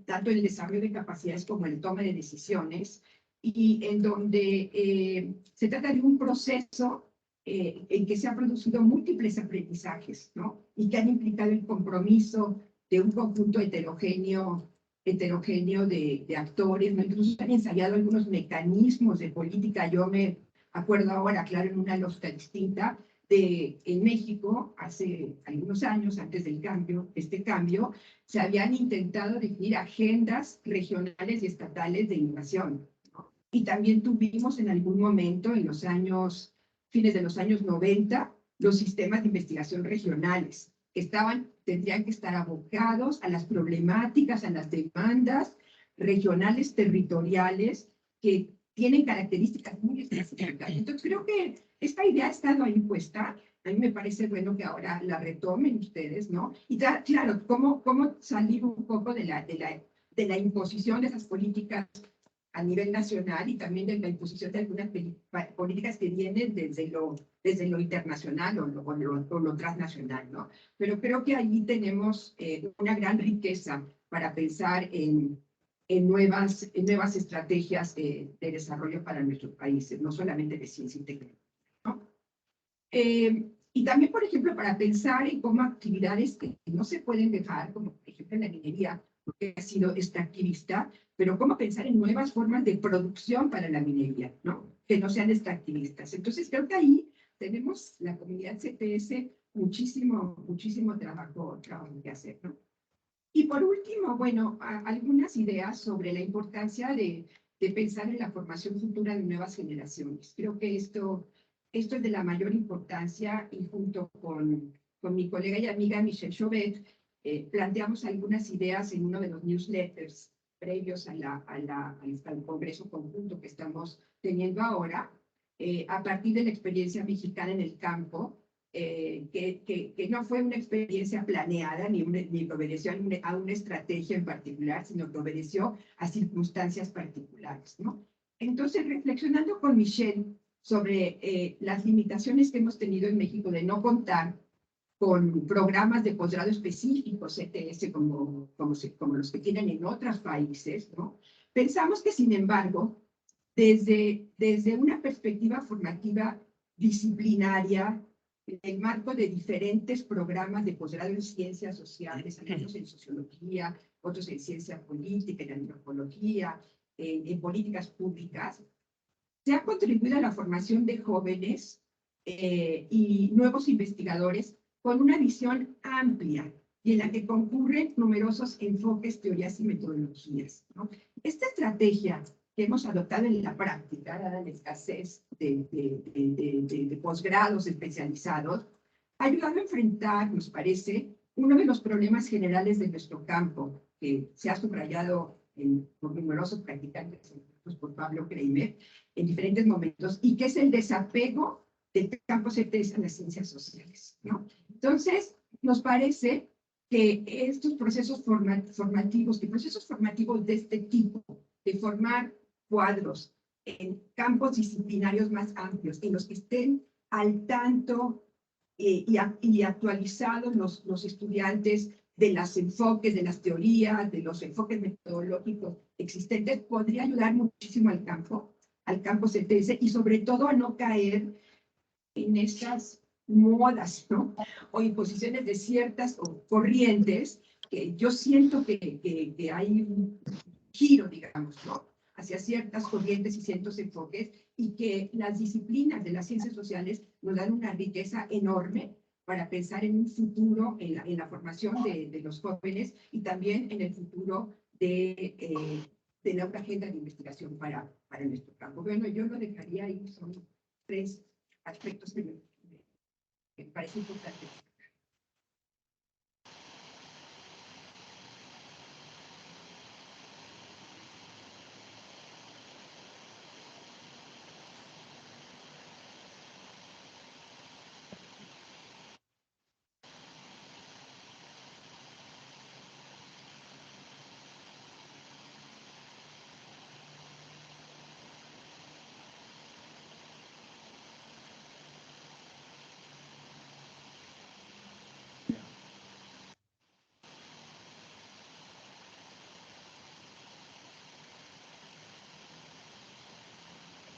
tanto en el desarrollo de capacidades como en el toma de decisiones, y en donde se trata de un proceso en que se han producido múltiples aprendizajes, ¿no? Y que han implicado el compromiso de un conjunto heterogéneo de actores, ¿no? Incluso se han ensayado algunos mecanismos de política. Yo me acuerdo ahora, claro, en una lógica distinta, en México, hace algunos años, antes del cambio, se habían intentado definir agendas regionales y estatales de innovación, ¿no? Y también tuvimos en algún momento, en los fines de los años 90, los sistemas de investigación regionales, que tendrían que estar abocados a las problemáticas, a las demandas regionales, territoriales, que tienen características muy específicas. Entonces, creo que esta idea ha estado ahí puesta. A mí me parece bueno que ahora la retomen ustedes, ¿no? Y claro, cómo salir un poco de la imposición de esas políticas a nivel nacional y también de la imposición de algunas políticas que vienen desde lo internacional o lo transnacional, ¿no? Pero creo que allí tenemos una gran riqueza para pensar en nuevas estrategias de desarrollo para nuestros países, no solamente de ciencia y tecnología, ¿no? Y también, por ejemplo, para pensar en cómo actividades que no se pueden dejar, como por ejemplo en la minería, porque ha sido extractivista, pero cómo pensar en nuevas formas de producción para la minería, ¿no? Que no sean extractivistas. Entonces, creo que ahí tenemos la comunidad CTS muchísimo trabajo que hacer, ¿no? Y por último, bueno, algunas ideas sobre la importancia de pensar en la formación futura de nuevas generaciones. Creo que esto es de la mayor importancia y junto con mi colega y amiga Michelle Chauvet, planteamos algunas ideas en uno de los newsletters previos al Congreso Conjunto que estamos teniendo ahora, a partir de la experiencia mexicana en el campo, que no fue una experiencia planeada ni que obedeció a una estrategia en particular, sino que obedeció a circunstancias particulares, ¿no? Entonces, reflexionando con Michelle sobre las limitaciones que hemos tenido en México de no contar con programas de posgrado específicos, ETS, como los que tienen en otros países, ¿no? Pensamos que, sin embargo, desde una perspectiva formativa disciplinaria, en el marco de diferentes programas de posgrado en ciencias sociales, algunos en sociología, otros en ciencia política, en antropología, en políticas públicas, se ha contribuido a la formación de jóvenes y nuevos investigadores con una visión amplia y en la que concurren numerosos enfoques, teorías y metodologías, ¿no? Esta estrategia que hemos adoptado en la práctica, dada la escasez de posgrados especializados, ha ayudado a enfrentar, nos parece, uno de los problemas generales de nuestro campo, que se ha subrayado por numerosos practicantes, pues por Pablo Kramer, en diferentes momentos, y que es el desapego del campo CTS a las ciencias sociales, ¿no? Entonces, nos parece que estos procesos formativos, que procesos formativos de este tipo, de formar cuadros en campos disciplinarios más amplios, en los que estén al tanto y actualizados los estudiantes de los enfoques, de las teorías, de los enfoques metodológicos existentes, podría ayudar muchísimo al campo CTS y sobre todo a no caer en estas modas, ¿no? O imposiciones de ciertas corrientes que yo siento que hay un giro, digamos, ¿no? Hacia ciertas corrientes y ciertos enfoques y que las disciplinas de las ciencias sociales nos dan una riqueza enorme para pensar en un futuro, en la formación de los jóvenes y también en el futuro de la agenda de investigación para nuestro campo. Bueno, yo lo dejaría ahí, son tres aspectos que me parece importante.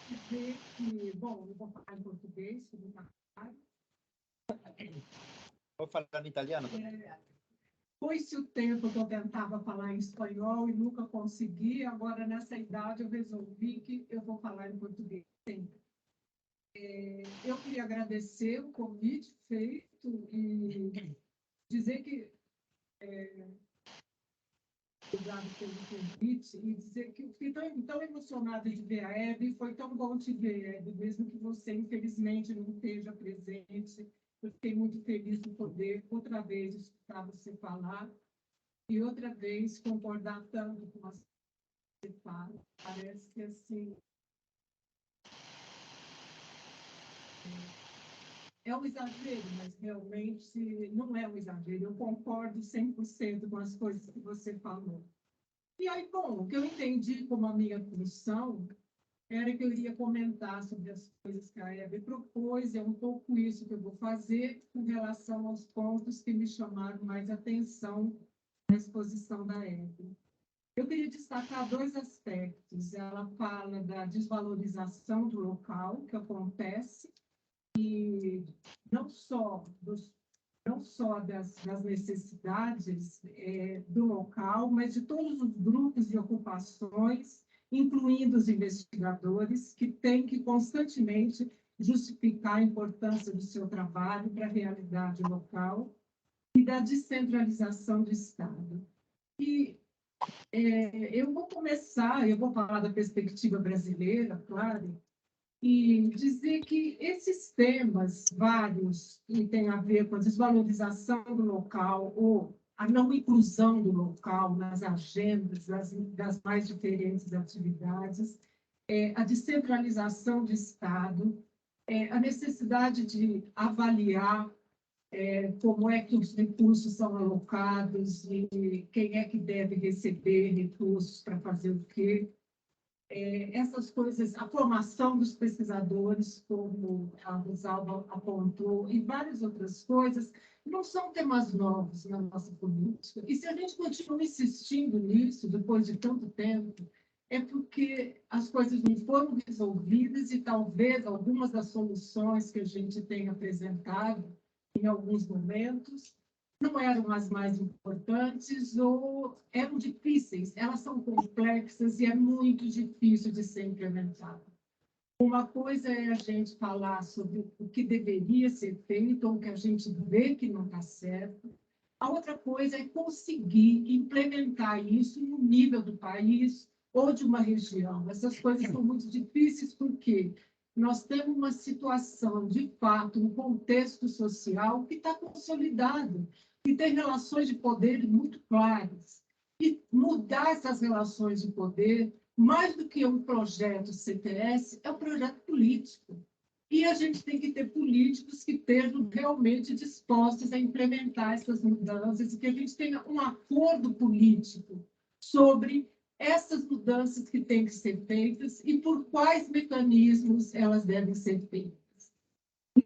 Dizer que, bom, eu vou falar em português, se não está claro. Vou falar em italiano. Foi-se o tempo que eu tentava falar em espanhol e nunca consegui, agora nessa idade eu resolvi que eu vou falar em português sempre. Eu queria agradecer o convite feito e dizer que obrigado pelo convite e dizer que fiquei tão emocionada de ver a Hebe, foi tão bom te ver, Hebe, mesmo que você, infelizmente, não esteja presente. Eu fiquei muito feliz de poder, outra vez, escutar você falar e outra vez concordar tanto com você fala. Parece que, assim, é um exagero, mas realmente não é um exagero. Eu concordo 100% com as coisas que você falou. E aí, bom, o que eu entendi como a minha função era que eu iria comentar sobre as coisas que a Hebe propôs, e é um pouco isso que eu vou fazer com relação aos pontos que me chamaram mais atenção na exposição da Hebe. Eu queria destacar dois aspectos. Ela fala da desvalorização do local que acontece e não só das necessidades do local, mas de todos os grupos de ocupações, incluindo os investigadores, que têm que constantemente justificar a importância do seu trabalho para a realidade local e da descentralização do Estado. E eu vou falar da perspectiva brasileira, claro, e dizer que esses temas vários que têm a ver com a desvalorização do local ou a não inclusão do local nas agendas das mais diferentes atividades, a descentralização do Estado, a necessidade de avaliar como é que os recursos são alocados e quem é que deve receber recursos para fazer o quê. Essas coisas, a formação dos pesquisadores, como a Rosalba apontou, e várias outras coisas, não são temas novos na nossa política. E se a gente continua insistindo nisso, depois de tanto tempo, é porque as coisas não foram resolvidas e talvez algumas das soluções que a gente tem apresentado em alguns momentos não eram as mais importantes ou eram difíceis, elas são complexas e é muito difícil de ser implementada. Uma coisa é a gente falar sobre o que deveria ser feito ou o que a gente vê que não está certo. A outra coisa é conseguir implementar isso no nível do país ou de uma região. Essas coisas são muito difíceis porque nós temos uma situação, de fato, um contexto social que está consolidado, que tem relações de poder muito claras. E mudar essas relações de poder, mais do que um projeto CTS, é um projeto político. E a gente tem que ter políticos que estejam realmente dispostos a implementar essas mudanças e que a gente tenha um acordo político sobre essas mudanças que têm que ser feitas e por quais mecanismos elas devem ser feitas.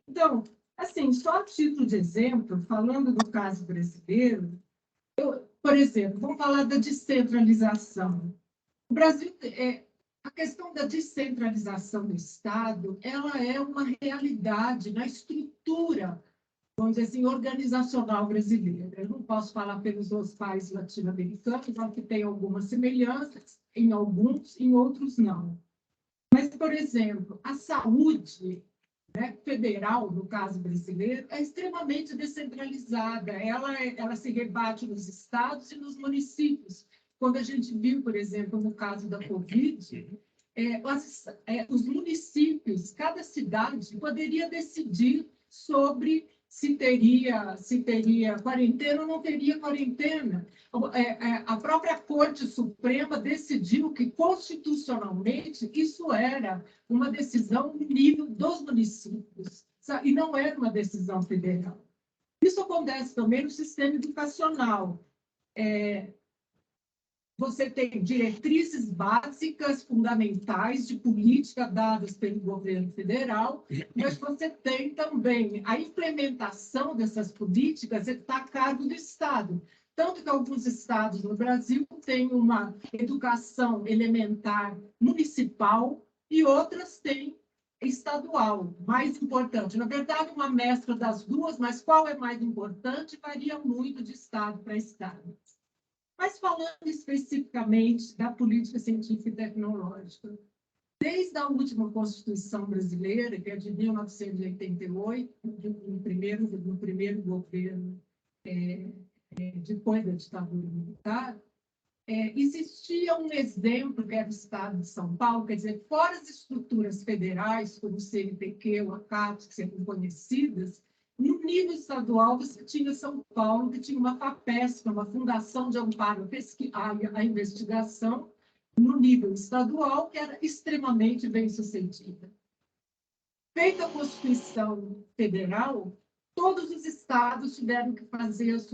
Então, assim, só a título de exemplo, falando do caso brasileiro, por exemplo, vamos falar da descentralização. O Brasil, a questão da descentralização do Estado, ela é uma realidade na estrutura, vamos dizer assim, organizacional brasileira. Eu não posso falar pelos outros países latino-americanos, que tem algumas semelhanças, em alguns, em outros não. Mas, por exemplo, a saúde federal, no caso brasileiro, é extremamente descentralizada. Ela se rebate nos estados e nos municípios. Quando a gente viu, por exemplo, no caso da Covid, os municípios, cada cidade poderia decidir sobre se teria quarentena ou não teria quarentena. A própria Corte Suprema decidiu que, constitucionalmente, isso era uma decisão no nível dos municípios, e não era uma decisão federal. Isso acontece também no sistema educacional. Você tem diretrizes básicas, fundamentais de política dadas pelo governo federal, mas você tem também a implementação dessas políticas está a cargo do Estado. Tanto que alguns estados no Brasil têm uma educação elementar municipal e outras têm estadual, mais importante. Na verdade, uma mescla das duas, mas qual é mais importante varia muito de estado para estado. Mas falando especificamente da política científica e tecnológica, desde a última Constituição brasileira, que é de 1988, no primeiro governo depois da ditadura militar, existia um exemplo que era o Estado de São Paulo, quer dizer, fora as estruturas federais, como o CNPq ou a CAPES, que são conhecidas, no nível estadual, você tinha São Paulo, que tinha uma FAPESP, uma Fundação de Amparo à Investigação, no nível estadual, que era extremamente bem-sucedida. Feita a Constituição Federal, todos os estados tiveram que fazer as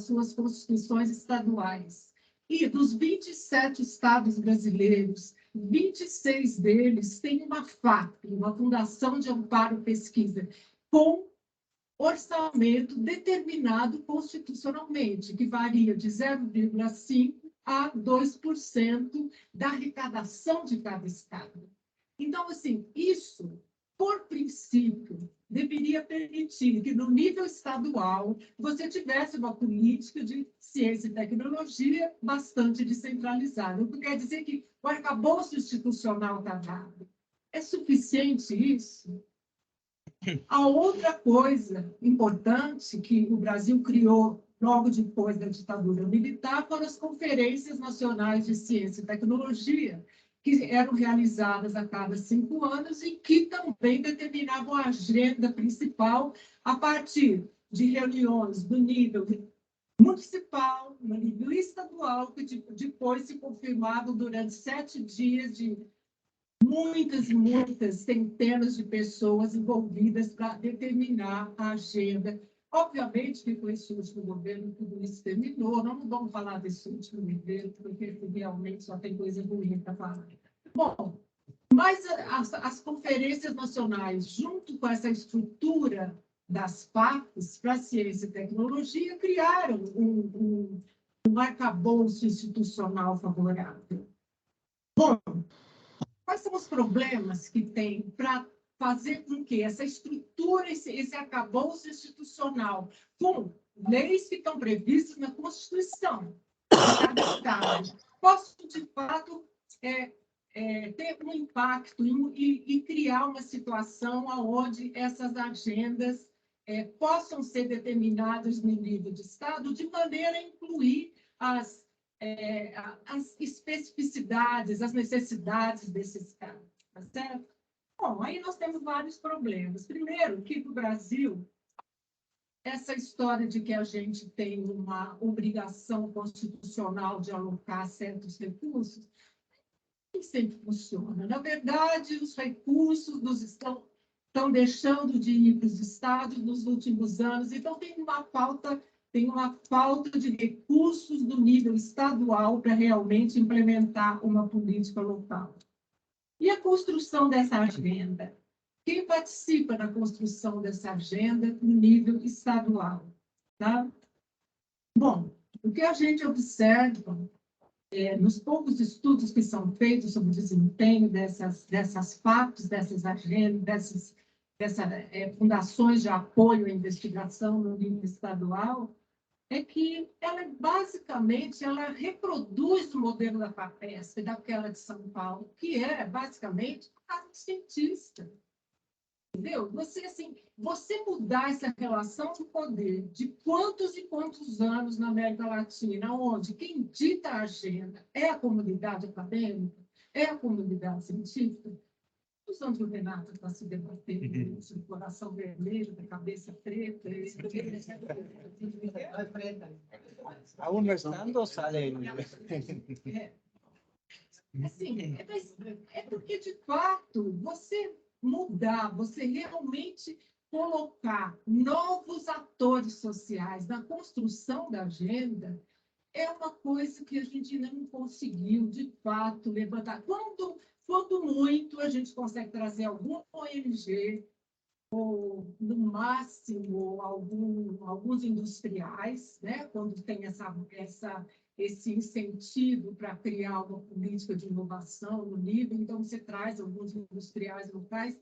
suas constituições estaduais. E dos 27 estados brasileiros, 26 deles têm uma FAP, uma Fundação de Amparo à Pesquisa, com orçamento determinado constitucionalmente, que varia de 0,5% a 2% da arrecadação de cada estado. Então, assim, isso por princípio, deveria permitir que, no nível estadual, você tivesse uma política de ciência e tecnologia bastante descentralizada. O que quer dizer que o arcabouço institucional está dado. É suficiente isso? A outra coisa importante que o Brasil criou logo depois da ditadura militar foram as conferências nacionais de ciência e tecnologia, que eram realizadas a cada 5 anos e que também determinavam a agenda principal a partir de reuniões do nível municipal, no nível estadual, que depois se confirmavam durante 7 dias de muitas e muitas centenas de pessoas envolvidas para determinar a agenda. Obviamente que com esse último governo tudo isso terminou, não vamos falar desse último governo, porque realmente só tem coisa ruim para falar. Bom, mas as conferências nacionais, junto com essa estrutura das partes para ciência e tecnologia, criaram um arcabouço institucional favorável. Bom, quais são os problemas que tem para fazer com que essa estrutura, esse arcabouço institucional, com leis que estão previstas na Constituição de cada Estado, possam, de fato, ter um impacto e criar uma situação onde essas agendas possam ser determinadas no nível de Estado, de maneira a incluir as especificidades, as necessidades desses casos, tá certo? Bom, aí nós temos vários problemas. Primeiro, que no Brasil, essa história de que a gente tem uma obrigação constitucional de alocar certos recursos, nem sempre funciona. Na verdade, os recursos estão deixando de ir para os estados nos últimos anos, então tem uma falta de recursos do nível estadual para realmente implementar uma política local. E a construção dessa agenda? Quem participa na construção dessa agenda no nível estadual? Tá? Bom, o que a gente observa nos poucos estudos que são feitos sobre o desempenho dessas FAPs, dessas agendas, dessas fundações de apoio à investigação no nível estadual, é que ela basicamente reproduz o modelo da FAPESP, daquela de São Paulo, que é basicamente a cientista. Entendeu? Você mudar essa relação de poder de quantos e quantos anos na América Latina, onde quem dita a agenda é a comunidade acadêmica, é a comunidade científica. Os anos do Renato está se debatendo sobre o coração vermelho, da cabeça preta. Aún no estando, sale. Assim, é porque, de fato, você mudar, você realmente colocar novos atores sociais na construção da agenda, é uma coisa que a gente ainda não conseguiu, de fato, levantar. Quando muito, a gente consegue trazer algum ONG, ou, no máximo, alguns industriais, né? Quando tem esse incentivo para criar uma política de inovação no nível, então você traz alguns industriais locais,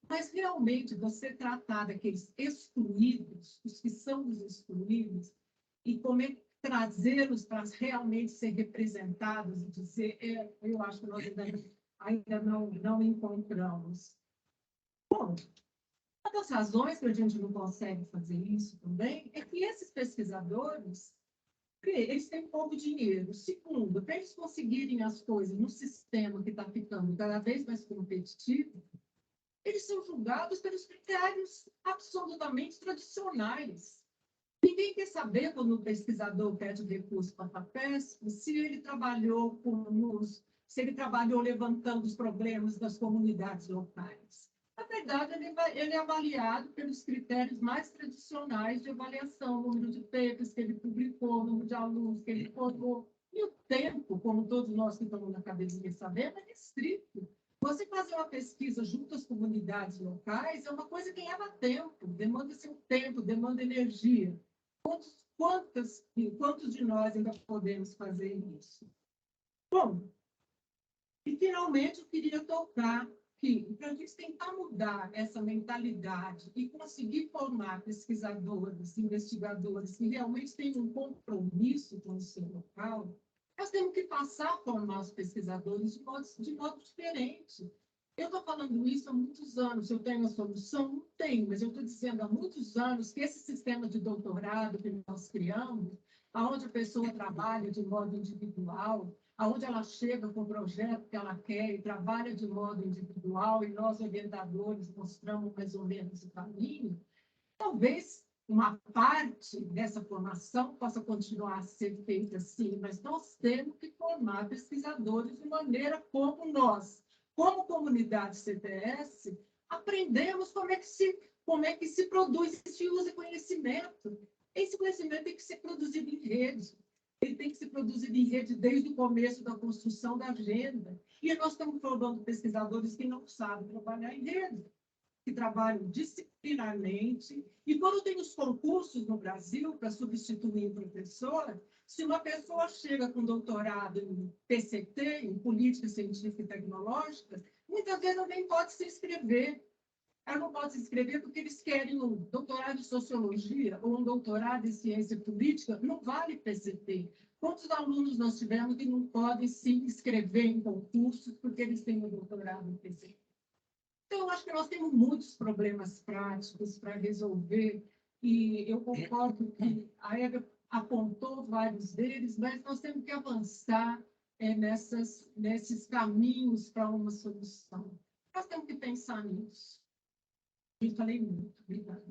mas realmente você tratar daqueles excluídos, os que são os excluídos, e como é trazê-los para realmente ser representados e dizer, eu acho que nós ainda não encontramos. Bom, uma das razões que a gente não consegue fazer isso também é que esses pesquisadores, eles têm pouco dinheiro. Segundo, para eles conseguirem as coisas no sistema que está ficando cada vez mais competitivo, eles são julgados pelos critérios absolutamente tradicionais. Ninguém quer saber, quando o pesquisador pede recurso para a FAPESP, se ele trabalhou levantando os problemas das comunidades locais. Na verdade, ele é avaliado pelos critérios mais tradicionais de avaliação, o número de papers que ele publicou, o número de alunos que ele formou. E o tempo, como todos nós que estamos na academia sabemos, é restrito. Você fazer uma pesquisa junto às comunidades locais é uma coisa que leva tempo, demanda seu tempo, demanda energia. Quantos de nós ainda podemos fazer isso? Bom, e finalmente eu queria tocar que, para a gente tentar mudar essa mentalidade e conseguir formar pesquisadores, investigadores que realmente têm um compromisso com o seu local, nós temos que passar a formar os pesquisadores de modo diferente. Eu estou falando isso há muitos anos. Eu tenho a solução? Não tenho, mas eu estou dizendo há muitos anos que esse sistema de doutorado que nós criamos, onde a pessoa trabalha de modo individual, aonde ela chega com o projeto que ela quer e trabalha de modo individual, e nós, orientadores, mostramos mais ou menos o caminho, talvez uma parte dessa formação possa continuar a ser feita assim, mas nós temos que formar pesquisadores de maneira como nós, como comunidade CTS, aprendemos como é que se produz, se usa conhecimento. Esse conhecimento tem que ser produzido em rede. Ele tem que ser produzido em rede desde o começo da construção da agenda. E nós estamos formando pesquisadores que não sabem trabalhar em rede, que trabalham disciplinarmente. E quando tem os concursos no Brasil para substituir o professor, se uma pessoa chega com doutorado em PCT, em Política Científica e Tecnológica, muitas vezes não nem pode se inscrever. Ela não pode se inscrever porque eles querem um doutorado em Sociologia ou um doutorado em Ciência Política, não vale PCT. Quantos alunos nós tivemos que não podem se inscrever em concursos porque eles têm um doutorado em PCT? Então, eu acho que nós temos muitos problemas práticos para resolver, e eu concordo que a Eva apontou vários deles, mas nós temos que avançar nesses caminhos para uma solução. Nós temos que pensar nisso. Eu falei muito. Obrigada.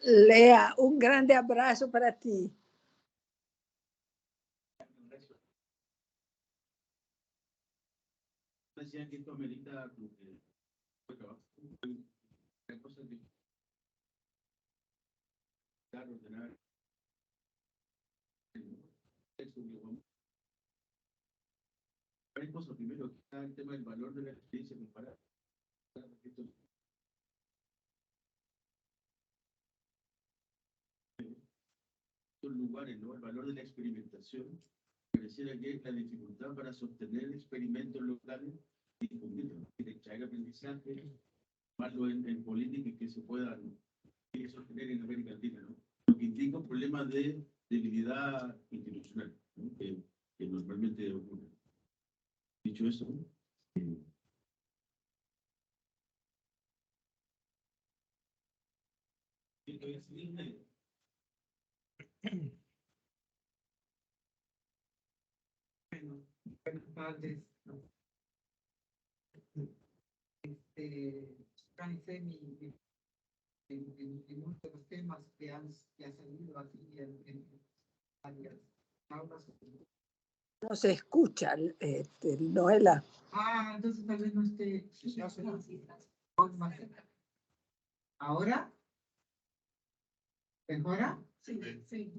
Lea, un grande abrazo para ti. Decía que esto amerita hay cosas que ordenar hay cosas. Primero que está el tema del valor de la experiencia comparada. Estos lugares, ¿no? El valor de la experimentación, pareciera que es la dificultad para sostener experimentos locales y difundirlos, que traiga aprendizaje, tomarlo en política y que se puedan sostener en América Latina, ¿no? Lo que indica un problema de debilidad institucional, ¿no? que normalmente ocurre. Dicho eso, buenas tardes. Organicé en muchos de los temas que han salido aquí en varias aulas. No se escucha, Noela. Entonces tal vez no esté. ¿Ahora? ¿Mejora? Sí, sí.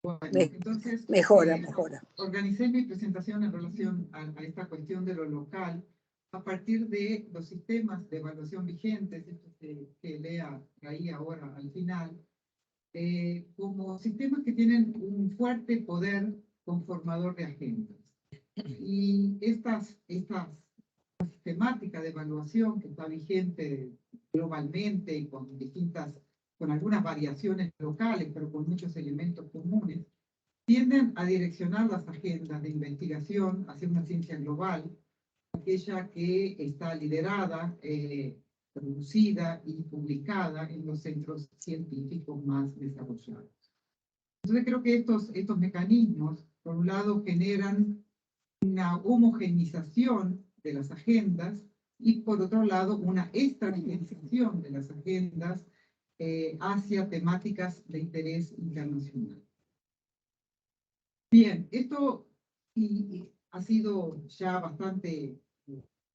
Bueno, entonces, Mejora. Organicé mi presentación en relación a esta cuestión de lo local a partir de los sistemas de evaluación vigentes, que Lea traía ahora al final, como sistemas que tienen un fuerte poder conformador de agendas. Y esta sistemática de evaluación que está vigente globalmente y con algunas variaciones locales, pero con muchos elementos comunes, tienden a direccionar las agendas de investigación hacia una ciencia global, aquella que está liderada, producida y publicada en los centros científicos más desarrollados. Entonces creo que estos mecanismos, por un lado, generan una homogenización de las agendas y, por otro lado, una estratificación de las agendas hacia temáticas de interés internacional. Bien, esto ha sido ya bastante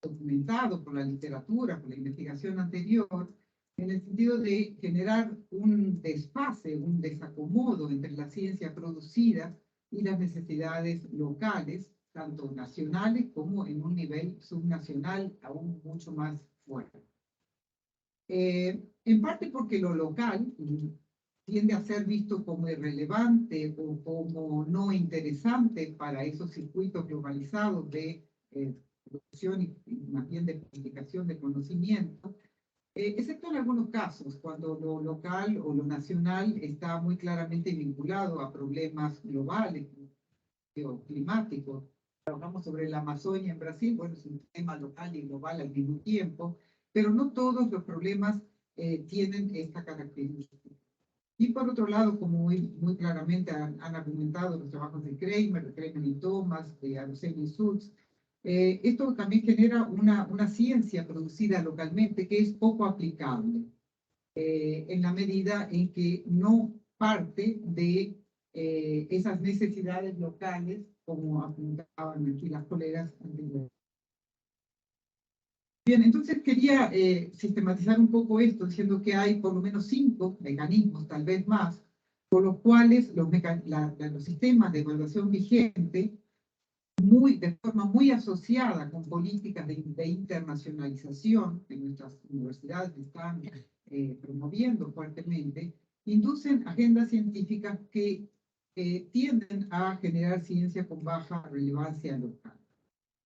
documentado por la literatura, por la investigación anterior, en el sentido de generar un desfase, un desacomodo entre la ciencia producida y las necesidades locales, tanto nacionales como en un nivel subnacional aún mucho más fuerte. en parte porque lo local tiende a ser visto como irrelevante o como no interesante para esos circuitos globalizados de producción y más bien de publicación de conocimiento, excepto en algunos casos, cuando lo local o lo nacional está muy claramente vinculado a problemas globales o climáticos. Trabajamos sobre la Amazonia en Brasil, bueno, es un tema local y global al mismo tiempo, pero no todos los problemas tienen esta característica. Y por otro lado, como muy claramente han argumentado los trabajos de Kramer y Thomas, de Araceli y Schultz, esto también genera una ciencia producida localmente que es poco aplicable en la medida en que no parte de esas necesidades locales, como apuntaban aquí las colegas anteriores. Bien, entonces quería sistematizar un poco esto, diciendo que hay por lo menos 5 mecanismos, tal vez más, por los cuales los sistemas de evaluación vigente, de forma muy asociada con políticas de internacionalización que nuestras universidades están promoviendo fuertemente, inducen agendas científicas que tienden a generar ciencia con baja relevancia local.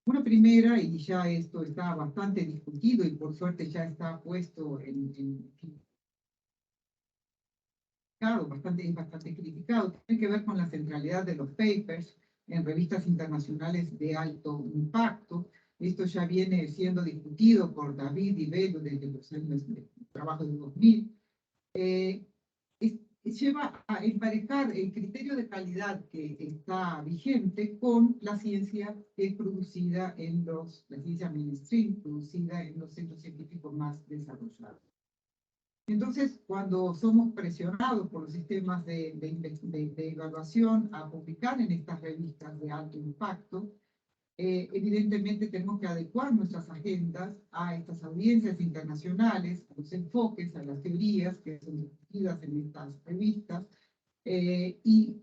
Una primera, y ya esto está bastante discutido y por suerte ya está puesto es bastante criticado, tiene que ver con la centralidad de los papers en revistas internacionales de alto impacto. Esto ya viene siendo discutido por David y Bello desde los años de trabajo de 2000. Lleva a emparejar el criterio de calidad que está vigente con la ciencia que es producida la ciencia mainstream, producida en los centros científicos más desarrollados. Entonces, cuando somos presionados por los sistemas de evaluación a publicar en estas revistas de alto impacto, evidentemente tenemos que adecuar nuestras agendas a estas audiencias internacionales, a los enfoques, a las teorías que son discutidas en estas revistas, y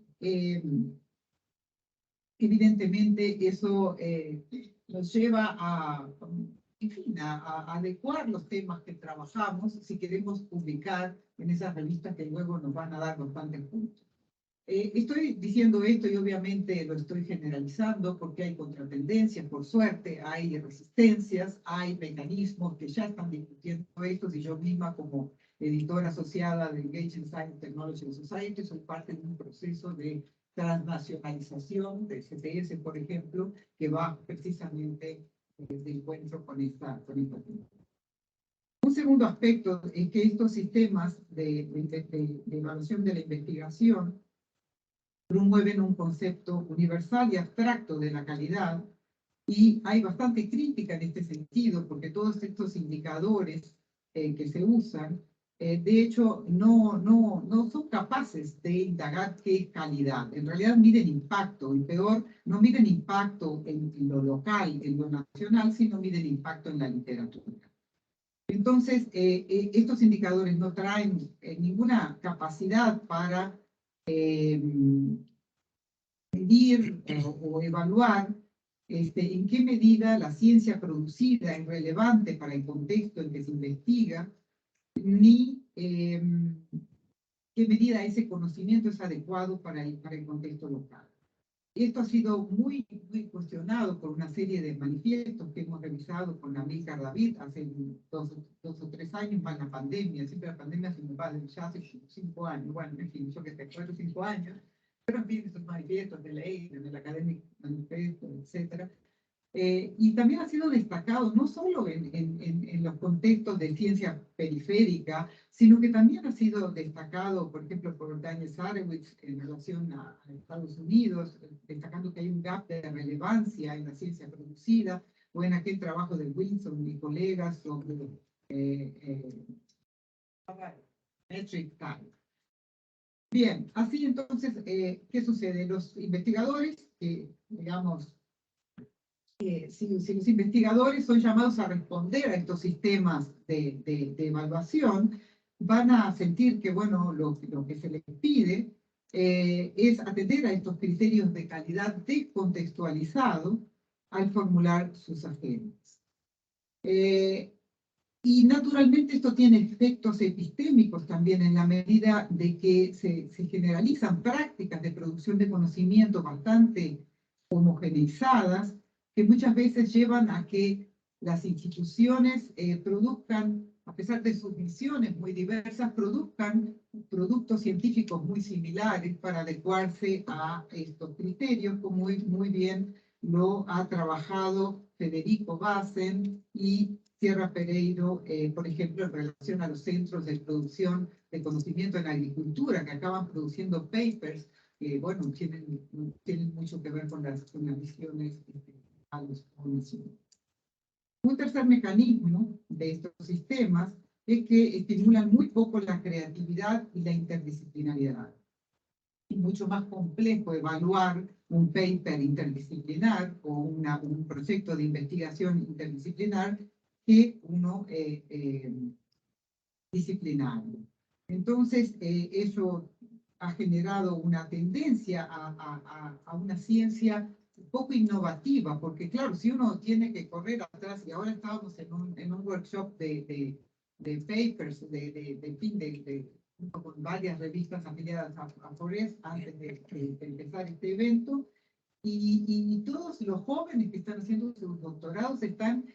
evidentemente eso nos lleva a adecuar los temas que trabajamos si queremos publicar en esas revistas que luego nos van a dar bastantes puntos. Estoy diciendo esto y obviamente lo estoy generalizando porque hay contratendencias, por suerte, hay resistencias, hay mecanismos que ya están discutiendo esto, y yo misma como editora asociada de Engaging Science Technology Society soy parte de un proceso de transnacionalización de CTS, por ejemplo, que va precisamente de encuentro con esta tema. Un segundo aspecto es que estos sistemas de evaluación de la investigación promueven un concepto universal y abstracto de la calidad, y hay bastante crítica en este sentido, porque todos estos indicadores que se usan, de hecho, no son capaces de indagar qué es calidad. En realidad miden impacto, y peor, no miden impacto en lo local, en lo nacional, sino miden impacto en la literatura. Entonces, estos indicadores no traen ninguna capacidad para medir o evaluar en qué medida la ciencia producida es relevante para el contexto en que se investiga, ni qué medida ese conocimiento es adecuado para el contexto local. Esto ha sido muy cuestionado por una serie de manifiestos que hemos revisado con Amílcar David hace 2 o 3 años, más la pandemia. Siempre la pandemia se me va ya hace 5 años, bueno, en fin, yo que sé, 4 o 5 años, pero en fin, esos manifiestos de ley, en el Academic Manifesto, etc. Y también ha sido destacado no solo en los contextos de ciencia periférica, sino que también ha sido destacado, por ejemplo, por Daniel Sarewitz en relación a Estados Unidos, destacando que hay un gap de relevancia en la ciencia producida, o en aquel trabajo de Wilson y colegas sobre metric time. Bien, así entonces, ¿qué sucede? Los investigadores, digamos, si los investigadores son llamados a responder a estos sistemas de evaluación, van a sentir que, bueno, lo que se les pide es atender a estos criterios de calidad descontextualizado al formular sus agendas. Y naturalmente esto tiene efectos epistémicos también en la medida de que se generalizan prácticas de producción de conocimiento bastante homogeneizadas, que muchas veces llevan a que las instituciones produzcan, a pesar de sus visiones muy diversas, produzcan productos científicos muy similares para adecuarse a estos criterios, como muy bien lo ha trabajado Federico Bassen y Sierra Pereiro, por ejemplo, en relación a los centros de producción de conocimiento en agricultura, que acaban produciendo papers que, bueno, tienen mucho que ver con las visiones a los conocimientos. Un tercer mecanismo de estos sistemas es que estimulan muy poco la creatividad y la interdisciplinaridad. Es mucho más complejo evaluar un paper interdisciplinar o un proyecto de investigación interdisciplinar que uno disciplinario. Entonces, eso ha generado una tendencia a una ciencia un poco innovativa, porque claro, si uno tiene que correr atrás, y ahora estábamos en un workshop de papers, con varias revistas afiliadas a Forest antes de empezar este evento, y todos los jóvenes que están haciendo sus doctorados están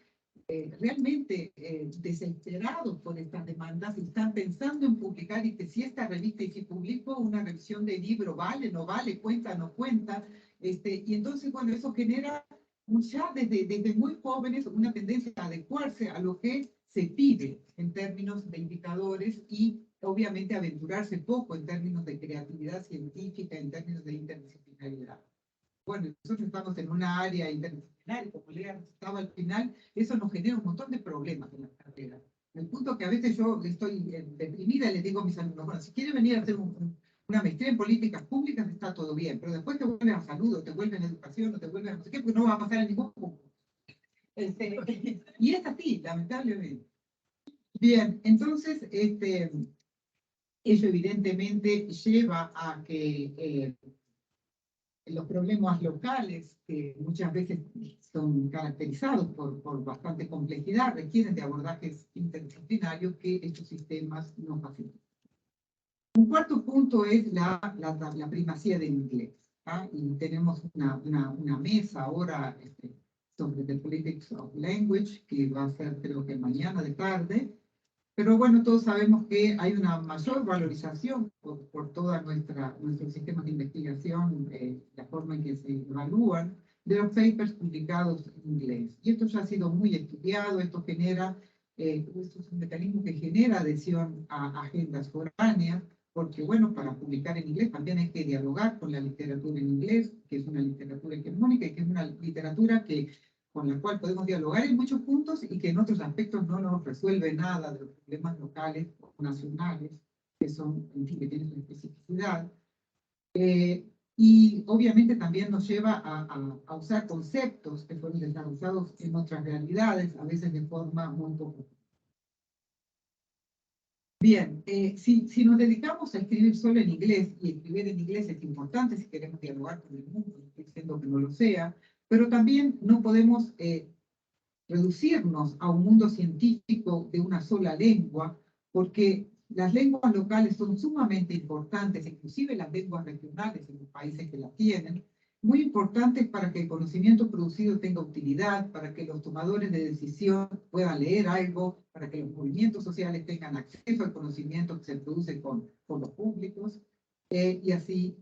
realmente desesperados por estas demandas y están pensando en publicar y que si esta revista, y si publico una revisión de libro, vale, no vale, cuenta, no cuenta, y entonces, bueno, eso genera ya desde muy jóvenes una tendencia a adecuarse a lo que se pide en términos de indicadores y obviamente aventurarse poco en términos de creatividad científica, en términos de interdisciplinaridad. Bueno, nosotros estamos en una área interdisciplinaria, como Lea estaba al final, eso nos genera un montón de problemas en la carrera. El punto que a veces yo estoy deprimida y les digo a mis alumnos, bueno, si quieren venir a hacer una maestría en políticas públicas está todo bien, pero después te vuelven a salud, o te vuelven a educación, o te vuelven a no sé qué, porque no va a pasar en ningún punto. Y es así, lamentablemente. Bien, entonces, eso evidentemente lleva a que los problemas locales, que muchas veces son caracterizados por bastante complejidad, requieren de abordajes interdisciplinarios que estos sistemas no facilitan. Un cuarto punto es la primacía del inglés. Y tenemos una mesa ahora sobre the politics of language, que va a ser creo que mañana de tarde. Pero bueno, todos sabemos que hay una mayor valorización por todos nuestros sistemas de investigación, la forma en que se evalúan, de los papers publicados en inglés. Y esto ya ha sido muy estudiado, esto es un mecanismo que genera adhesión a agendas foráneas, porque bueno, para publicar en inglés también hay que dialogar con la literatura en inglés, que es una literatura hegemónica y que es una literatura con la cual podemos dialogar en muchos puntos y que en otros aspectos no nos resuelve nada de los problemas locales o nacionales, que tienen su especificidad. Y obviamente también nos lleva a usar conceptos que fueron desarrollados en otras realidades, a veces de forma muy poco. Bien, si nos dedicamos a escribir solo en inglés, y escribir en inglés es importante si queremos dialogar con el mundo, no estoy diciendo que no lo sea, pero también no podemos reducirnos a un mundo científico de una sola lengua, porque las lenguas locales son sumamente importantes, inclusive las lenguas regionales en los países que las tienen, muy importantes para que el conocimiento producido tenga utilidad, para que los tomadores de decisión puedan leer algo, para que los movimientos sociales tengan acceso al conocimiento que se produce con los públicos, y así,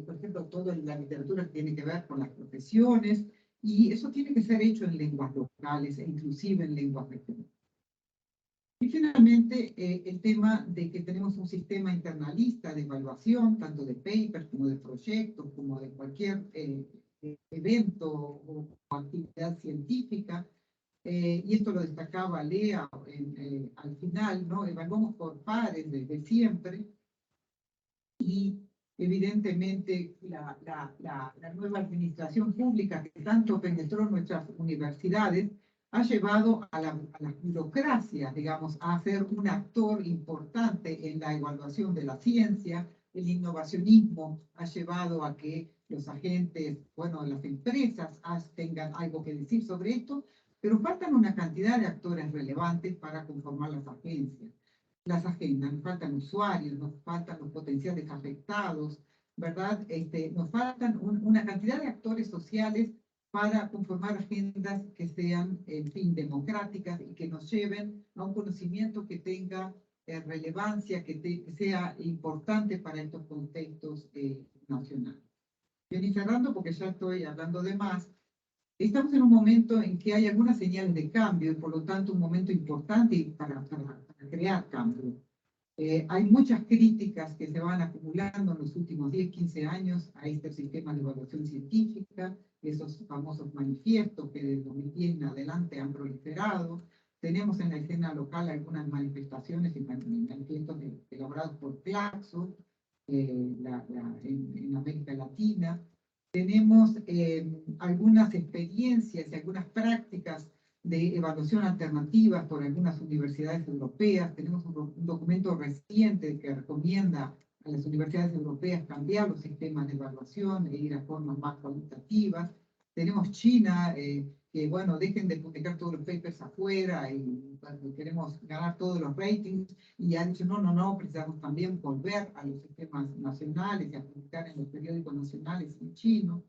por ejemplo, toda la literatura que tiene que ver con las profesiones, y eso tiene que ser hecho en lenguas locales, e inclusive en lenguas regionales. Y finalmente, el tema de que tenemos un sistema internalista de evaluación, tanto de papers como de proyectos, como de cualquier evento o actividad científica, y esto lo destacaba Lea al final, ¿no? Evaluamos por pares desde siempre, y evidentemente la nueva administración pública que tanto penetró nuestras universidades ha llevado a las burocracias, digamos, a ser un actor importante en la evaluación de la ciencia. El innovacionismo ha llevado a que los agentes, bueno, las empresas tengan algo que decir sobre esto, pero faltan una cantidad de actores relevantes para conformar las agencias. Las agendas, nos faltan usuarios, nos faltan los potenciales afectados, ¿verdad? Nos faltan una cantidad de actores sociales para conformar agendas que sean, en fin, democráticas y que nos lleven a un conocimiento que tenga relevancia, que sea importante para estos contextos nacionales. Bien, y cerrando, porque ya estoy hablando de más, estamos en un momento en que hay algunas señales de cambio y por lo tanto un momento importante para crear cambio. Hay muchas críticas que se van acumulando en los últimos 10, 15 años a este sistema de evaluación científica, esos famosos manifiestos que desde 2010 en adelante han proliferado. Tenemos en la escena local algunas manifestaciones y manifiestos elaborados por Claxo en América Latina. Tenemos algunas experiencias y algunas prácticas de evaluación alternativas por algunas universidades europeas. Tenemos un documento reciente que recomienda a las universidades europeas cambiar los sistemas de evaluación e ir a formas más cualitativas. Tenemos China, que bueno, dejen de publicar todos los papers afuera y bueno, queremos ganar todos los ratings, y han dicho no, precisamos también volver a los sistemas nacionales y a publicar en los periódicos nacionales en chino.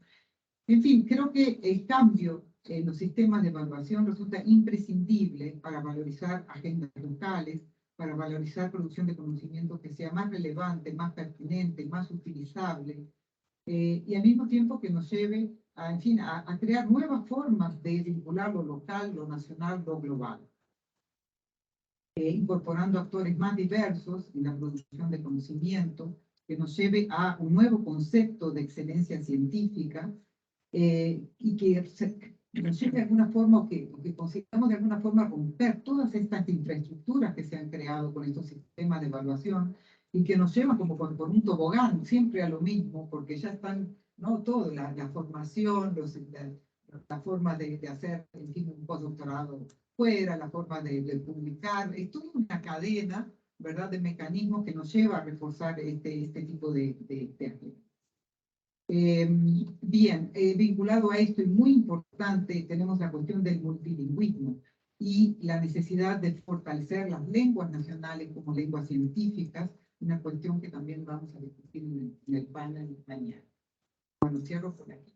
En fin, creo que el cambio en los sistemas de evaluación resulta imprescindible para valorizar agendas locales, para valorizar producción de conocimiento que sea más relevante, más pertinente, más utilizable, y al mismo tiempo que nos lleve a, en fin, a crear nuevas formas de vincular lo local, lo nacional, lo global. Incorporando actores más diversos en la producción de conocimiento, que nos lleve a un nuevo concepto de excelencia científica, y que nos lleve de alguna forma, o que consigamos de alguna forma romper todas estas infraestructuras que se han creado con estos sistemas de evaluación y que nos llevan como por un tobogán siempre a lo mismo, porque ya están, ¿no? Todo, la formación, la forma de hacer, en fin, un postdoctorado fuera, la forma de publicar, es toda una cadena, ¿verdad?, de mecanismos que nos lleva a reforzar este tipo de actividades. Bien, vinculado a esto y muy importante, tenemos la cuestión del multilingüismo y la necesidad de fortalecer las lenguas nacionales como lenguas científicas, una cuestión que también vamos a discutir en el panel mañana. Bueno, cierro por aquí.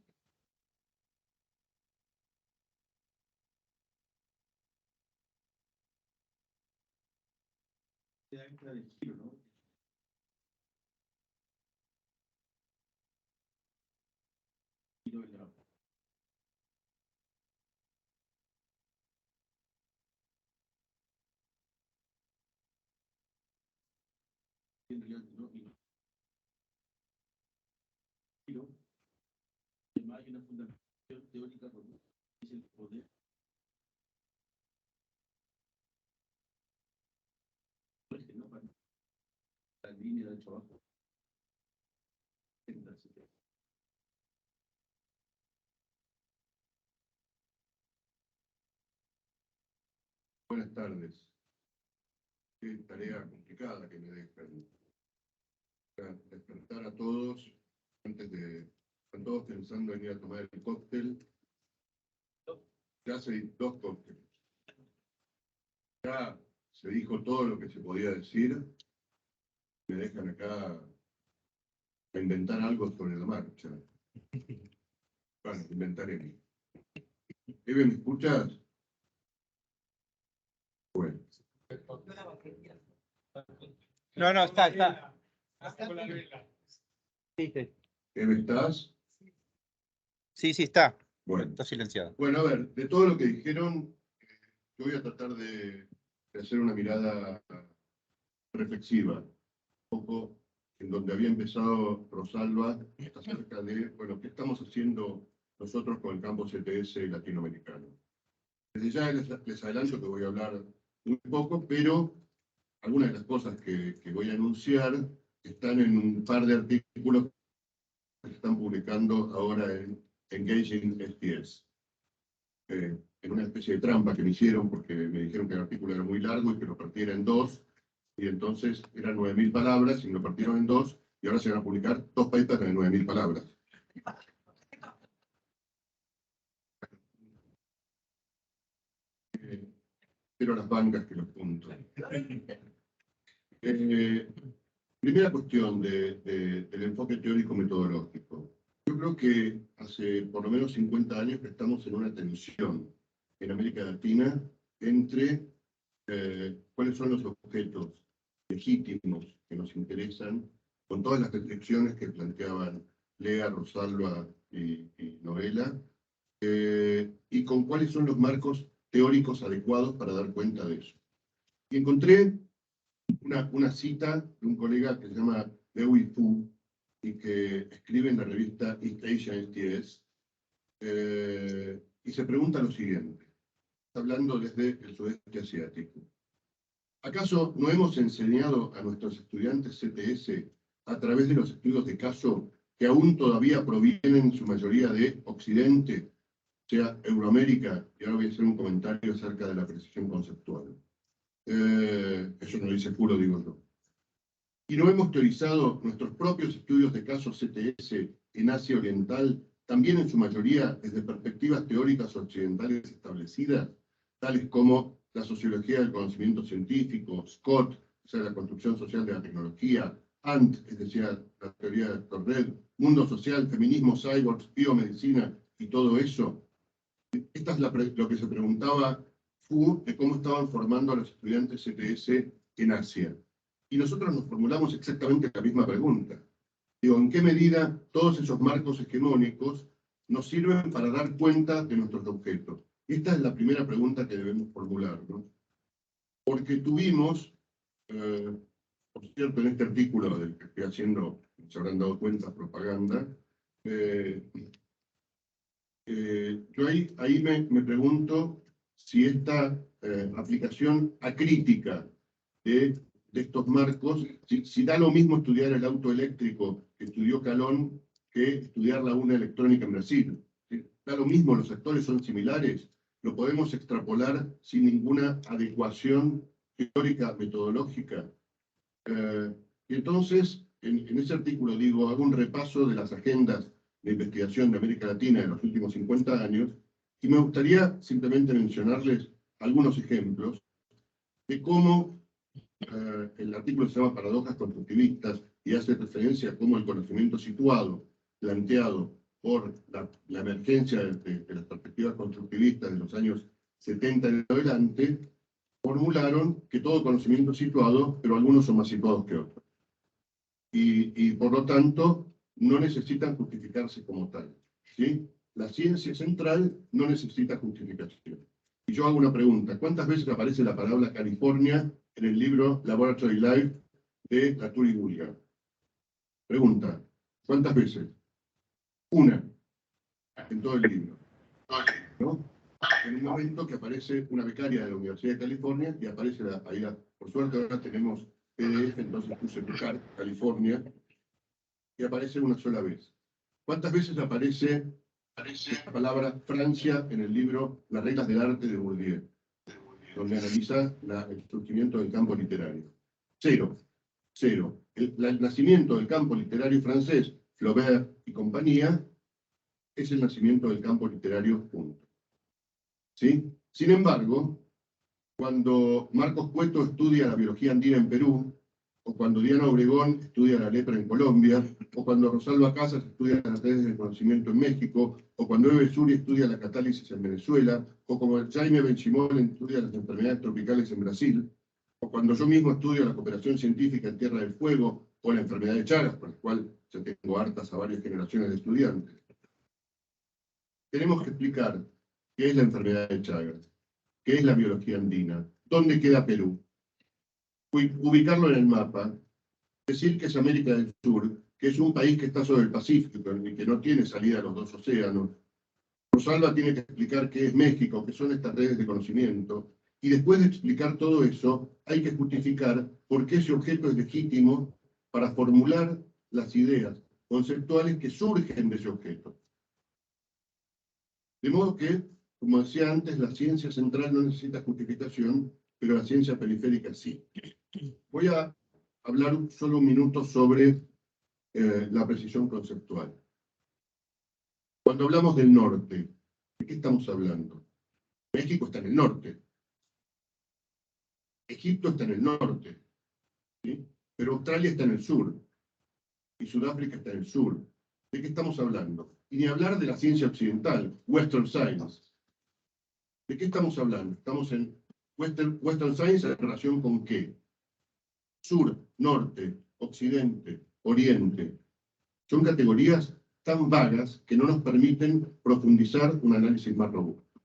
Del giro, ¿no? Giro de la- en realidad, ¿no? Giro, además hay una fundamentación teórica robusta, que es el poder. ¿No? Para la línea de trabajo. Buenas tardes. Qué tarea complicada que me dejan. Para despertar a todos, están todos pensando en ir a tomar el cóctel. Ya se 2 cócteles. Ya se dijo todo lo que se podía decir. Me dejan acá a inventar algo sobre la marcha. Bueno, inventaré. Eve, ¿me escuchas? Bueno. No, está. Eve, ¿estás? Sí, está. Bueno. Está silenciado. Bueno, a ver, de todo lo que dijeron, yo voy a tratar de hacer una mirada reflexiva, un poco en donde había empezado Rosalba, acerca de, bueno, ¿qué estamos haciendo nosotros con el campo CTS latinoamericano? Desde ya les adelanto que voy a hablar un poco, pero algunas de las cosas que voy a anunciar están en un par de artículos que se están publicando ahora en Engaging STS. En una especie de trampa que me hicieron porque me dijeron que el artículo era muy largo y que lo partiera en 2, y entonces eran 9.000 palabras y me lo partieron en 2, y ahora se van a publicar 2 papers de 9.000 palabras. pero las bancas que los puntos. Primera cuestión del enfoque teórico-metodológico. Yo creo que hace por lo menos 50 años que estamos en una tensión en América Latina entre cuáles son los objetos legítimos que nos interesan, con todas las restricciones que planteaban Lea, Rosalba y Noela, y con cuáles son los marcos teóricos adecuados para dar cuenta de eso. Y encontré una cita de un colega que se llama Dewey Fu, y que escribe en la revista East Asia STS, y se pregunta lo siguiente, hablando desde el sudeste asiático. ¿Acaso no hemos enseñado a nuestros estudiantes CTS a través de los estudios de caso que aún todavía provienen en su mayoría de Occidente, sea Euroamérica? Y ahora voy a hacer un comentario acerca de la precisión conceptual. Eso no lo dice Fu, lo digo yo. ¿Y no hemos teorizado nuestros propios estudios de casos CTS en Asia Oriental, también en su mayoría desde perspectivas teóricas occidentales establecidas, tales como la sociología del conocimiento científico, Scott, o sea, la construcción social de la tecnología, Ant, es decir, la teoría de Torred, mundo social, feminismo, cyborgs, biomedicina y todo eso? Esta es lo que se preguntaba Fu de cómo estaban formando a los estudiantes CTS en Asia. Y nosotros nos formulamos exactamente la misma pregunta. Digo, ¿en qué medida todos esos marcos hegemónicos nos sirven para dar cuenta de nuestros objetos? Esta es la primera pregunta que debemos formular, ¿no? Porque tuvimos, por cierto, en este artículo del que estoy haciendo, se habrán dado cuenta, propaganda, yo ahí me pregunto si esta aplicación acrítica de estos marcos, si da lo mismo estudiar el auto eléctrico que estudió Calón que estudiar la urna electrónica en Brasil. Da lo mismo, los actores son similares, lo podemos extrapolar sin ninguna adecuación teórica, metodológica. Y entonces, en ese artículo digo, hago un repaso de las agendas de investigación de América Latina de los últimos 50 años, y me gustaría simplemente mencionarles algunos ejemplos de cómo el artículo se llama Paradojas Constructivistas y hace referencia a cómo el conocimiento situado, planteado por la emergencia de las perspectivas constructivistas de los años 70 en adelante, formularon que todo conocimiento es situado, pero algunos son más situados que otros. Y por lo tanto, no necesitan justificarse como tal, ¿sí? La ciencia central no necesita justificación. Y yo hago una pregunta, ¿cuántas veces aparece la palabra California en el libro Laboratory Life de Latour y Bullinger? Pregunta, ¿cuántas veces? Una, en todo el libro, ¿no? En un momento que aparece una becaria de la Universidad de California y aparece ahí, por suerte ahora tenemos PDF, entonces puse buscar California, y aparece una sola vez. ¿Cuántas veces aparece la palabra Francia en el libro Las reglas del arte de Bourdieu, donde analiza el surgimiento del campo literario? Cero. Cero. El nacimiento del campo literario francés, Flaubert y compañía, es el nacimiento del campo literario, punto. ¿Sí? Sin embargo, cuando Marcos Cueto estudia la biología andina en Perú, o cuando Diana Obregón estudia la lepra en Colombia, o cuando Rosalba Casas estudia las redes del conocimiento en México, o cuando Eve Suri estudia la catálisis en Venezuela, o como Jaime Benchimol estudia las enfermedades tropicales en Brasil, o cuando yo mismo estudio la cooperación científica en Tierra del Fuego, o la enfermedad de Chagas, por la cual yo tengo hartas a varias generaciones de estudiantes. Tenemos que explicar qué es la enfermedad de Chagas, qué es la biología andina, dónde queda Perú, ubicarlo en el mapa, decir que es América del Sur, que es un país que está sobre el Pacífico y que no tiene salida a los dos océanos. Rosalba tiene que explicar qué es México, qué son estas redes de conocimiento, y después de explicar todo eso, hay que justificar por qué ese objeto es legítimo para formular las ideas conceptuales que surgen de ese objeto. De modo que, como decía antes, la ciencia central no necesita justificación, pero la ciencia periférica sí. Voy a hablar solo un minuto sobre la precisión conceptual. Cuando hablamos del norte, ¿de qué estamos hablando? México está en el norte. Egipto está en el norte, ¿sí? Pero Australia está en el sur, y Sudáfrica está en el sur. ¿De qué estamos hablando? Y ni hablar de la ciencia occidental, Western Science. ¿De qué estamos hablando? Estamos en Western Science en relación con qué? Sur, norte, occidente, oriente. Son categorías tan vagas que no nos permiten profundizar un análisis más robusto.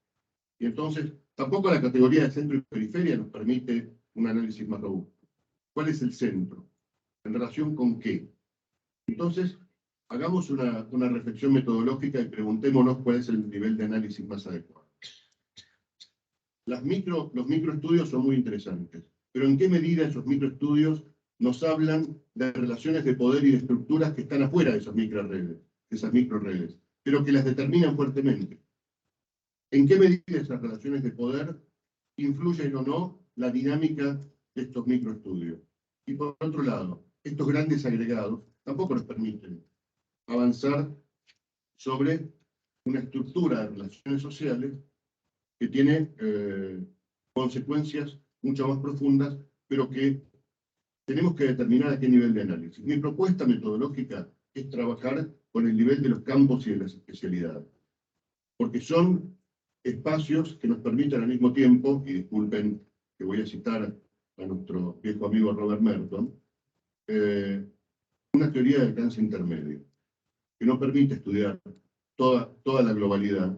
Y entonces, tampoco la categoría de centro y periferia nos permite un análisis más robusto. ¿Cuál es el centro? ¿En relación con qué? Entonces, hagamos una reflexión metodológica y preguntémonos cuál es el nivel de análisis más adecuado. Los microestudios son muy interesantes, pero ¿en qué medida esos microestudios nos hablan de relaciones de poder y de estructuras que están afuera de esas microredes, pero que las determinan fuertemente? ¿En qué medida esas relaciones de poder influyen o no la dinámica de estos microestudios? Y por otro lado, estos grandes agregados tampoco nos permiten avanzar sobre una estructura de relaciones sociales que tiene consecuencias mucho más profundas, pero que tenemos que determinar a qué nivel de análisis. Mi propuesta metodológica es trabajar con el nivel de los campos y de las especialidades, porque son espacios que nos permiten al mismo tiempo, y disculpen que voy a citar a nuestro viejo amigo Robert Merton, una teoría de alcance intermedio, que no permite estudiar toda la globalidad,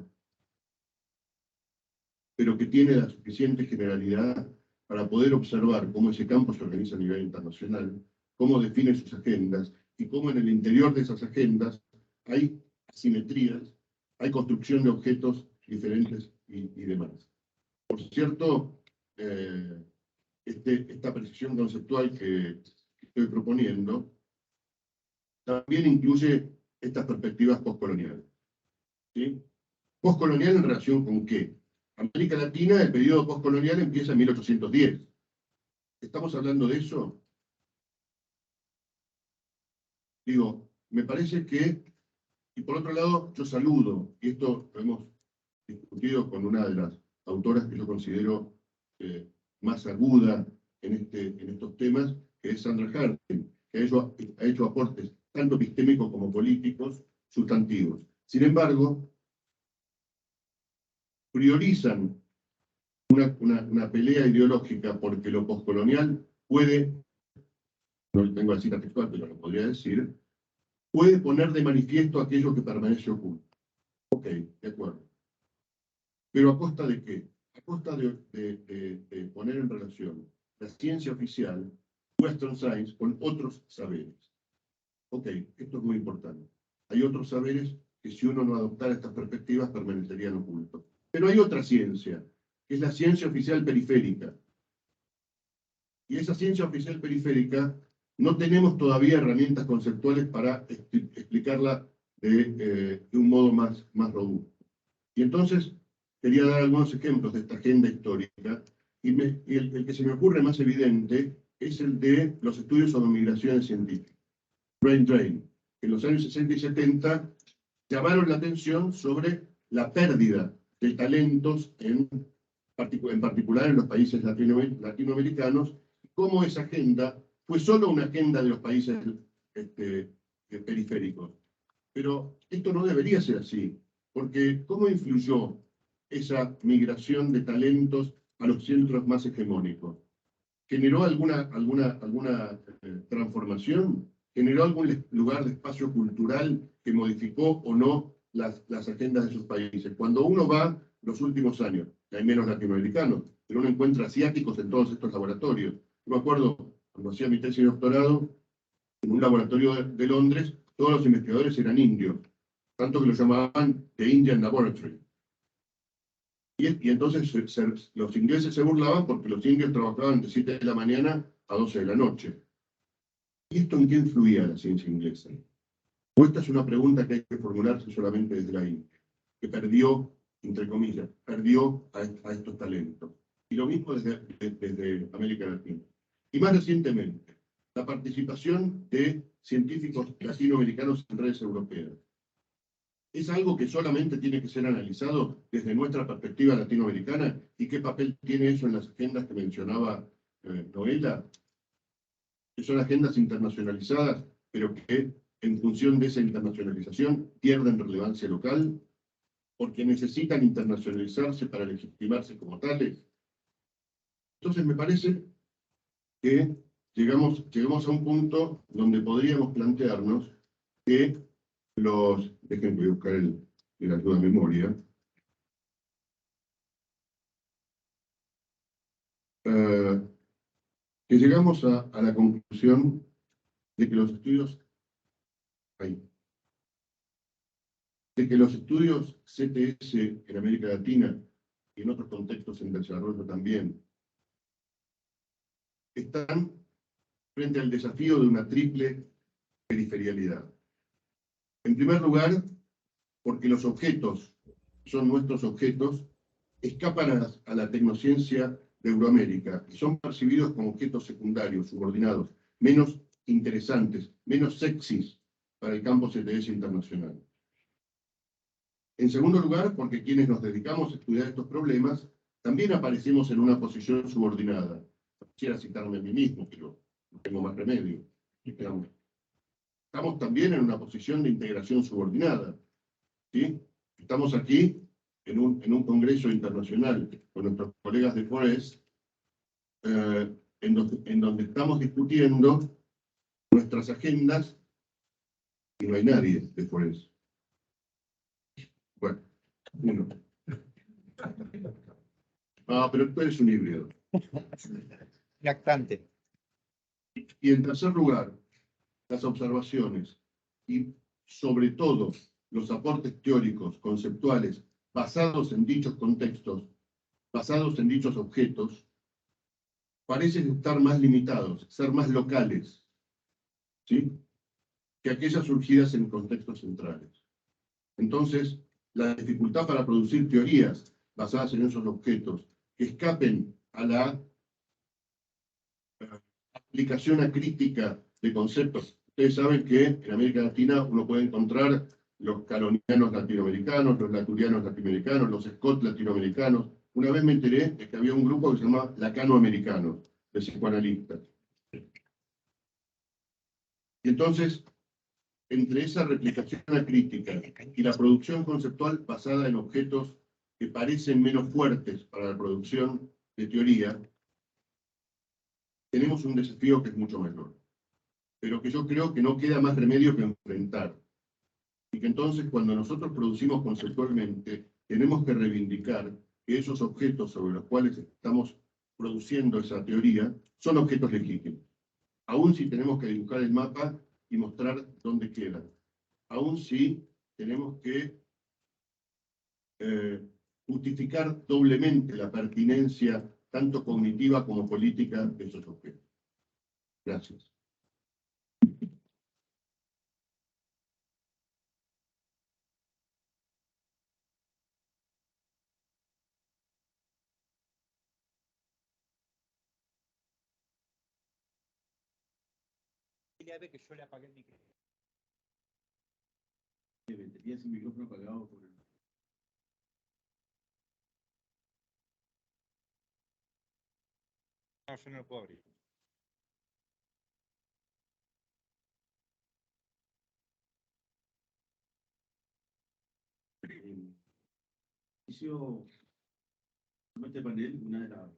pero que tiene la suficiente generalidad para poder observar cómo ese campo se organiza a nivel internacional, cómo define sus agendas, y cómo en el interior de esas agendas hay asimetrías, hay construcción de objetos diferentes y demás. Por cierto, esta precisión conceptual que estoy proponiendo también incluye estas perspectivas postcoloniales. ¿Sí? ¿Postcolonial en relación con qué? América Latina, el periodo postcolonial empieza en 1810. ¿Estamos hablando de eso? Digo, me parece que, y por otro lado, yo saludo, y esto lo hemos discutido con una de las autoras que yo considero más aguda en estos temas, que es Sandra Harding, que ha hecho aportes tanto epistémicos como políticos sustantivos. Sin embargo, priorizan una pelea ideológica porque lo postcolonial puede, no tengo la cita textual, pero lo podría decir, puede poner de manifiesto aquello que permanece oculto. Ok, de acuerdo. ¿Pero a costa de qué? A costa de poner en relación la ciencia oficial, Western Science, con otros saberes. Ok, esto es muy importante. Hay otros saberes que si uno no adoptara estas perspectivas permanecerían ocultos. Pero hay otra ciencia, que es la ciencia oficial periférica. Y esa ciencia oficial periférica no tenemos todavía herramientas conceptuales para explicarla de un modo más robusto. Y entonces, quería dar algunos ejemplos de esta agenda histórica, y el que se me ocurre más evidente es el de los estudios sobre migraciones científicas. Brain Drain, que en los años 60 y 70 llamaron la atención sobre la pérdida de talentos, en particular en los países latinoamericanos, cómo esa agenda fue solo una agenda de los países periféricos. Pero esto no debería ser así, porque ¿cómo influyó esa migración de talentos a los centros más hegemónicos? ¿Generó alguna transformación? ¿Generó algún lugar de espacio cultural que modificó o no las agendas de sus países? Cuando uno va los últimos años, hay menos latinoamericanos, pero uno encuentra asiáticos en todos estos laboratorios. Yo me acuerdo, cuando hacía mi tesis de doctorado, en un laboratorio de Londres, todos los investigadores eran indios, tanto que lo llamaban The Indian Laboratory. Y entonces los ingleses se burlaban porque los indios trabajaban de 7 de la mañana a 12 de la noche. ¿Y esto en qué influía la ciencia inglesa? O esta es una pregunta que hay que formularse solamente desde la India, que perdió, entre comillas, perdió a estos talentos. Y lo mismo desde América Latina. Y más recientemente, la participación de científicos latinoamericanos en redes europeas. ¿Es algo que solamente tiene que ser analizado desde nuestra perspectiva latinoamericana? ¿Y qué papel tiene eso en las agendas que mencionaba novela, que son agendas internacionalizadas, pero que en función de esa internacionalización pierden relevancia local, porque necesitan internacionalizarse para legitimarse como tales. Entonces me parece que llegamos a un punto donde podríamos plantearnos que dejen que buscar el ayuda de memoria, que llegamos a la conclusión de que los estudios CTS en América Latina y en otros contextos en desarrollo también están frente al desafío de una triple periferialidad. En primer lugar, porque los objetos, son nuestros objetos, escapan a la tecnociencia de Euroamérica y son percibidos como objetos secundarios, subordinados, menos interesantes, menos sexys para el campo CTS internacional. En segundo lugar, porque quienes nos dedicamos a estudiar estos problemas también aparecemos en una posición subordinada. Quisiera citarme a mí mismo, pero no tengo más remedio. Estamos también en una posición de integración subordinada. ¿Sí? Estamos aquí en un congreso internacional con nuestros colegas de Forest, en donde estamos discutiendo nuestras agendas y no hay nadie de Forest. Bueno, uno. Pero tú eres un híbrido. Lactante. Y en tercer lugar, las observaciones y sobre todo los aportes teóricos, conceptuales, basados en dichos contextos, basados en dichos objetos, parecen estar más limitados, ser más locales, ¿sí?, que aquellas surgidas en contextos centrales. Entonces, la dificultad para producir teorías basadas en esos objetos que escapen a la aplicación acrítica de conceptos. Ustedes saben que en América Latina uno puede encontrar los calonianos latinoamericanos, los laturianos latinoamericanos, los Scott latinoamericanos. Una vez me enteré de que había un grupo que se llama lacanoamericanos, de psicoanalistas. Y entonces, entre esa replicación acrítica y la producción conceptual basada en objetos que parecen menos fuertes para la producción de teoría, tenemos un desafío que es mucho mayor, pero que yo creo que no queda más remedio que enfrentar. Y que entonces, cuando nosotros producimos conceptualmente, tenemos que reivindicar que esos objetos sobre los cuales estamos produciendo esa teoría son objetos legítimos. Aún si tenemos que dibujar el mapa y mostrar dónde quedan. Aún si tenemos que justificar doblemente la pertinencia, tanto cognitiva como política, de esos objetos. Gracias. Dile a Eve que yo le apagué el micrófono. Tenía ese micrófono apagado por el... No, yo no lo puedo abrir. Inicio este panel, una de las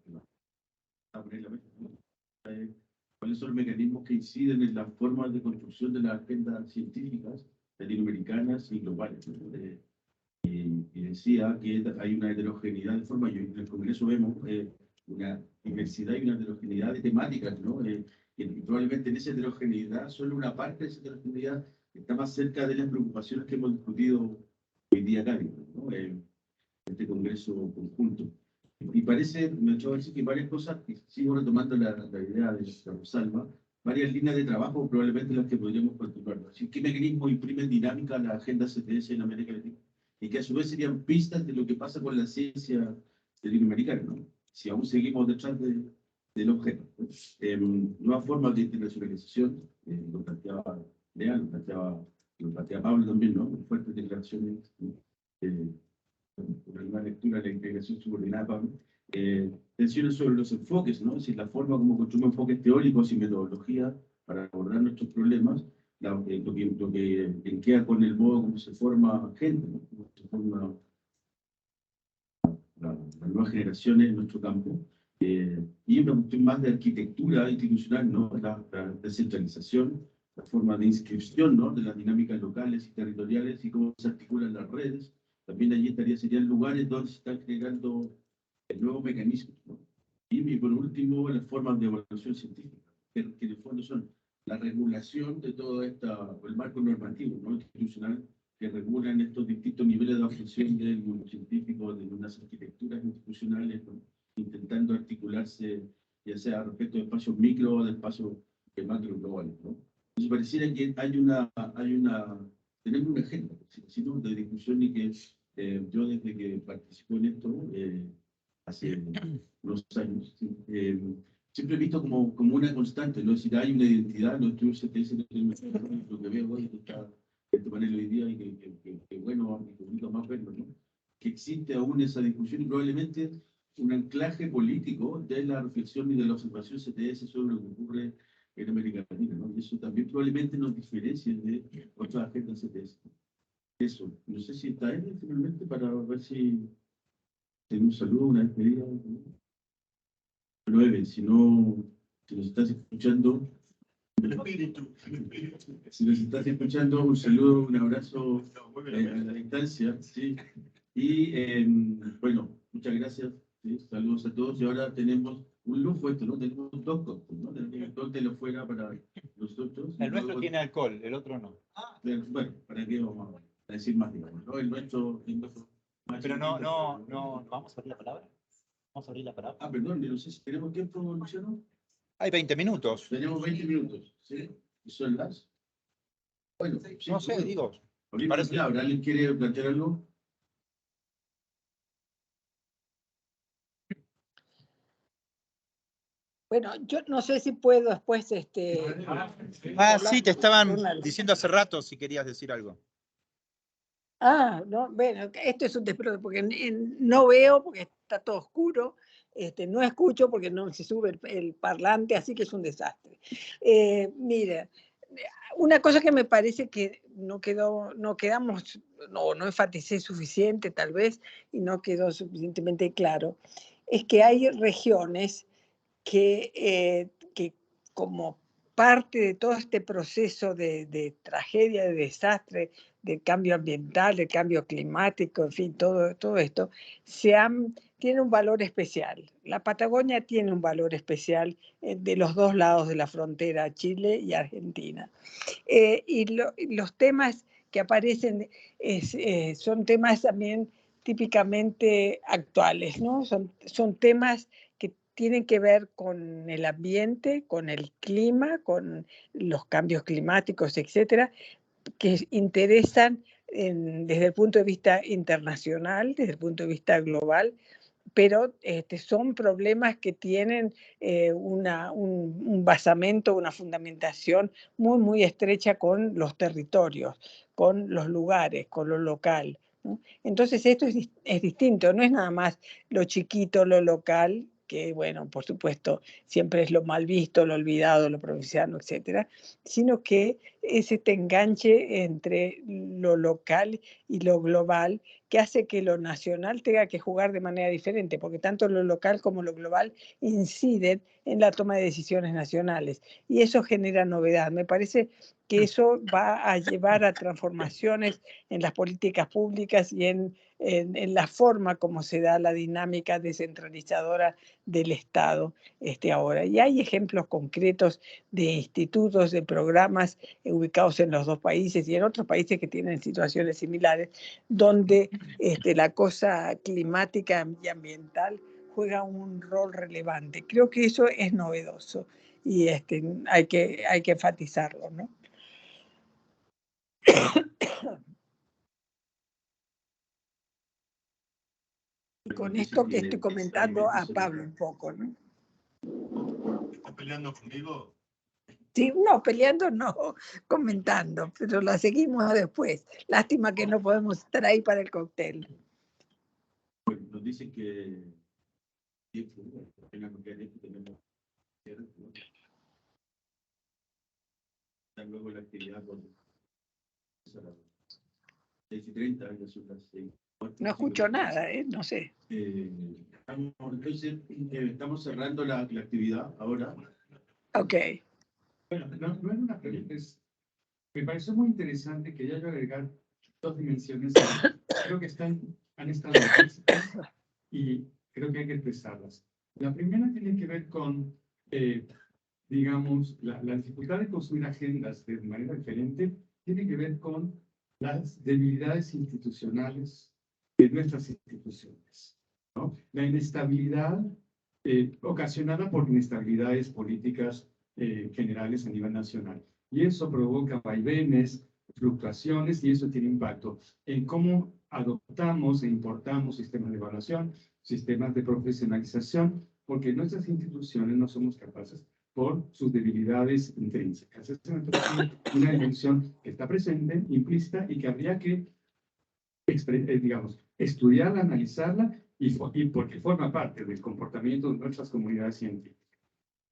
cuáles son los mecanismos que inciden en las formas de construcción de las agendas científicas latinoamericanas y globales, ¿no? Y decía que hay una heterogeneidad de formas, y en el Congreso vemos una diversidad y una heterogeneidad de temáticas, ¿no? Y probablemente en esa heterogeneidad, solo una parte de esa heterogeneidad está más cerca de las preocupaciones que hemos discutido hoy día acá, ¿no? Este Congreso conjunto. Y parece, me ha hecho decir que varias cosas, y sigo retomando la idea de Rosalba, varias líneas de trabajo probablemente las que podríamos continuar. Así, ¿qué mecanismos imprimen dinámica a la agenda CTS en América Latina? Y que a su vez serían pistas de lo que pasa con la ciencia latinoamericana, ¿no? Si aún seguimos detrás del objeto. Nuevas formas de internacionalización, lo planteaba Lea, lo planteaba Pablo también, ¿no? Fuertes declaraciones, una nueva lectura de la integración subordinada, Pablo. tensiones sobre los enfoques, ¿no? Es decir, la forma como construimos enfoques teóricos y metodologías para abordar nuestros problemas, lo que queda con el modo como se forma gente, ¿no? Cómo se forma las nuevas generaciones en nuestro campo. Y una cuestión más de arquitectura institucional, ¿no? La descentralización, la forma de inscripción, ¿no? De las dinámicas locales y territoriales y cómo se articulan las redes. También allí serían lugares donde se están creando nuevos mecanismos, ¿no? Y por último, las formas de evaluación científica, que en el fondo son la regulación de todo el marco normativo, ¿no? Institucional, que regulan estos distintos niveles de objeción del mundo científico, de unas arquitecturas institucionales, ¿no? Intentando articularse, ya sea respecto de espacios micro o de espacios macro globales, ¿no? Entonces pareciera que tenemos una agenda, ¿no? De discusión y que yo desde que participo en esto, hace unos años, ¿sí? Siempre he visto como una constante, ¿no? Es decir, hay una identidad, los estudios CTS, lo que veo hoy, este panel hoy día, y que bueno, y que bonito más verlo, ¿no? Que existe aún esa discusión y probablemente un anclaje político de la reflexión y de la observación CTS sobre lo que ocurre en América Latina, ¿no? Y eso también probablemente nos diferencia de otras agendas CTS. Eso, no sé si está él finalmente para ver si tengo un saludo, una despedida. 9, si nos estás escuchando, si nos estás escuchando, un saludo, un abrazo a la distancia, ¿sí? Y bueno, muchas gracias, ¿sí? Saludos a todos. Y ahora tenemos un lujo esto, ¿no? Tenemos dos cócteles, ¿no? Tenemos el cóctel afuera para nosotros. El nuestro tiene alcohol, el otro no. Bueno, ¿para qué vamos a decir más, digamos, ¿no? El nuestro Pero no, ¿vamos a abrir la palabra? Vamos a abrir la palabra. Ah, perdón, no sé si tenemos tiempo, Luciano. Hay 20 minutos. Tenemos 20 minutos, ¿sí? ¿Y son las? Bueno, sí, No sé, bueno. digo. Parece. ¿Alguien quiere plantear algo? Bueno, yo no sé si puedo después Sí, te estaban diciendo hace rato si querías decir algo. No, bueno, esto es un desplome, porque no veo porque está todo oscuro, no escucho porque no se sube el parlante, así que es un desastre. Mira, una cosa que me parece que no enfaticé suficiente tal vez, y no quedó suficientemente claro, es que hay regiones que como parte de todo este proceso de tragedia, de desastre, del cambio ambiental, del cambio climático, en fin, todo esto, tiene un valor especial. La Patagonia tiene un valor especial de los dos lados de la frontera, Chile y Argentina. Los temas que aparecen son temas también típicamente actuales, ¿no? Son temas que tienen que ver con el ambiente, con el clima, con los cambios climáticos, etcétera, que interesan desde el punto de vista internacional, desde el punto de vista global, pero son problemas que tienen un basamento, una fundamentación muy, muy estrecha con los territorios, con los lugares, con lo local, ¿no? Entonces esto es distinto, no es nada más lo chiquito, lo local, que bueno, por supuesto, siempre es lo mal visto, lo olvidado, lo provinciano, etcétera, sino que es este enganche entre lo local y lo global, que hace que lo nacional tenga que jugar de manera diferente, porque tanto lo local como lo global inciden en la toma de decisiones nacionales, y eso genera novedad. Me parece que eso va a llevar a transformaciones en las políticas públicas y en la forma como se da la dinámica descentralizadora del Estado ahora. Y hay ejemplos concretos de institutos, de programas ubicados en los dos países y en otros países que tienen situaciones similares, donde la cosa climática y ambiental juega un rol relevante. Creo que eso es novedoso y hay que enfatizarlo, ¿no? Y con esto que estoy comentando a Pablo un poco, ¿no? ¿Estás peleando conmigo? Sí, no, peleando no, comentando, pero la seguimos después. Lástima que no podemos estar ahí para el cóctel. Bueno, nos dicen que tiempo, ¿no? Tenemos que tenemos que hacer, ¿no? Hasta luego la actividad con 6:30, años son las 6. No escucho nada, no sé. Entonces, estamos cerrando la actividad ahora. Ok. Bueno, no es una pregunta, me pareció muy interesante que ya yo agregar dos dimensiones que creo que han estado implícitas y creo que hay que expresarlas. La primera tiene que ver con, digamos, la dificultad de construir agendas de manera diferente, tiene que ver con las debilidades institucionales de nuestras instituciones, ¿no? La inestabilidad ocasionada por inestabilidades políticas generales a nivel nacional. Y eso provoca vaivenes, fluctuaciones, y eso tiene impacto en cómo adoptamos e importamos sistemas de evaluación, sistemas de profesionalización, porque nuestras instituciones no somos capaces por sus debilidades intrínsecas. Esa es una dimensión que está presente, implícita, y que habría que, digamos, estudiarla, analizarla, y porque forma parte del comportamiento de nuestras comunidades científicas.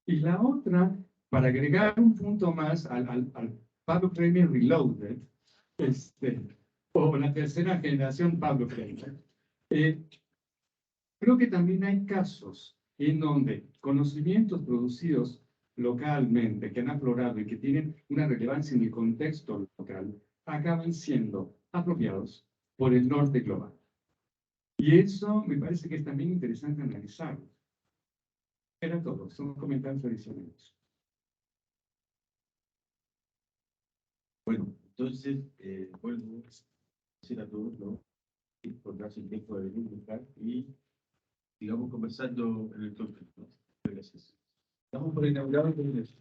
Y la otra, para agregar un punto más al Pablo Freire Reloaded, o la tercera generación Pablo Freire, creo que también hay casos en donde conocimientos producidos localmente, que han aflorado y que tienen una relevancia en el contexto local, acaban siendo apropiados por el norte global. Y eso me parece que es también interesante analizarlo. Era todo, son comentarios adicionales. Bueno, entonces, vuelvo a decir a todos, ¿no? Por darse el tiempo de venir buscar y sigamos conversando en el toque, ¿no? Gracias. Estamos por inaugurar el congreso.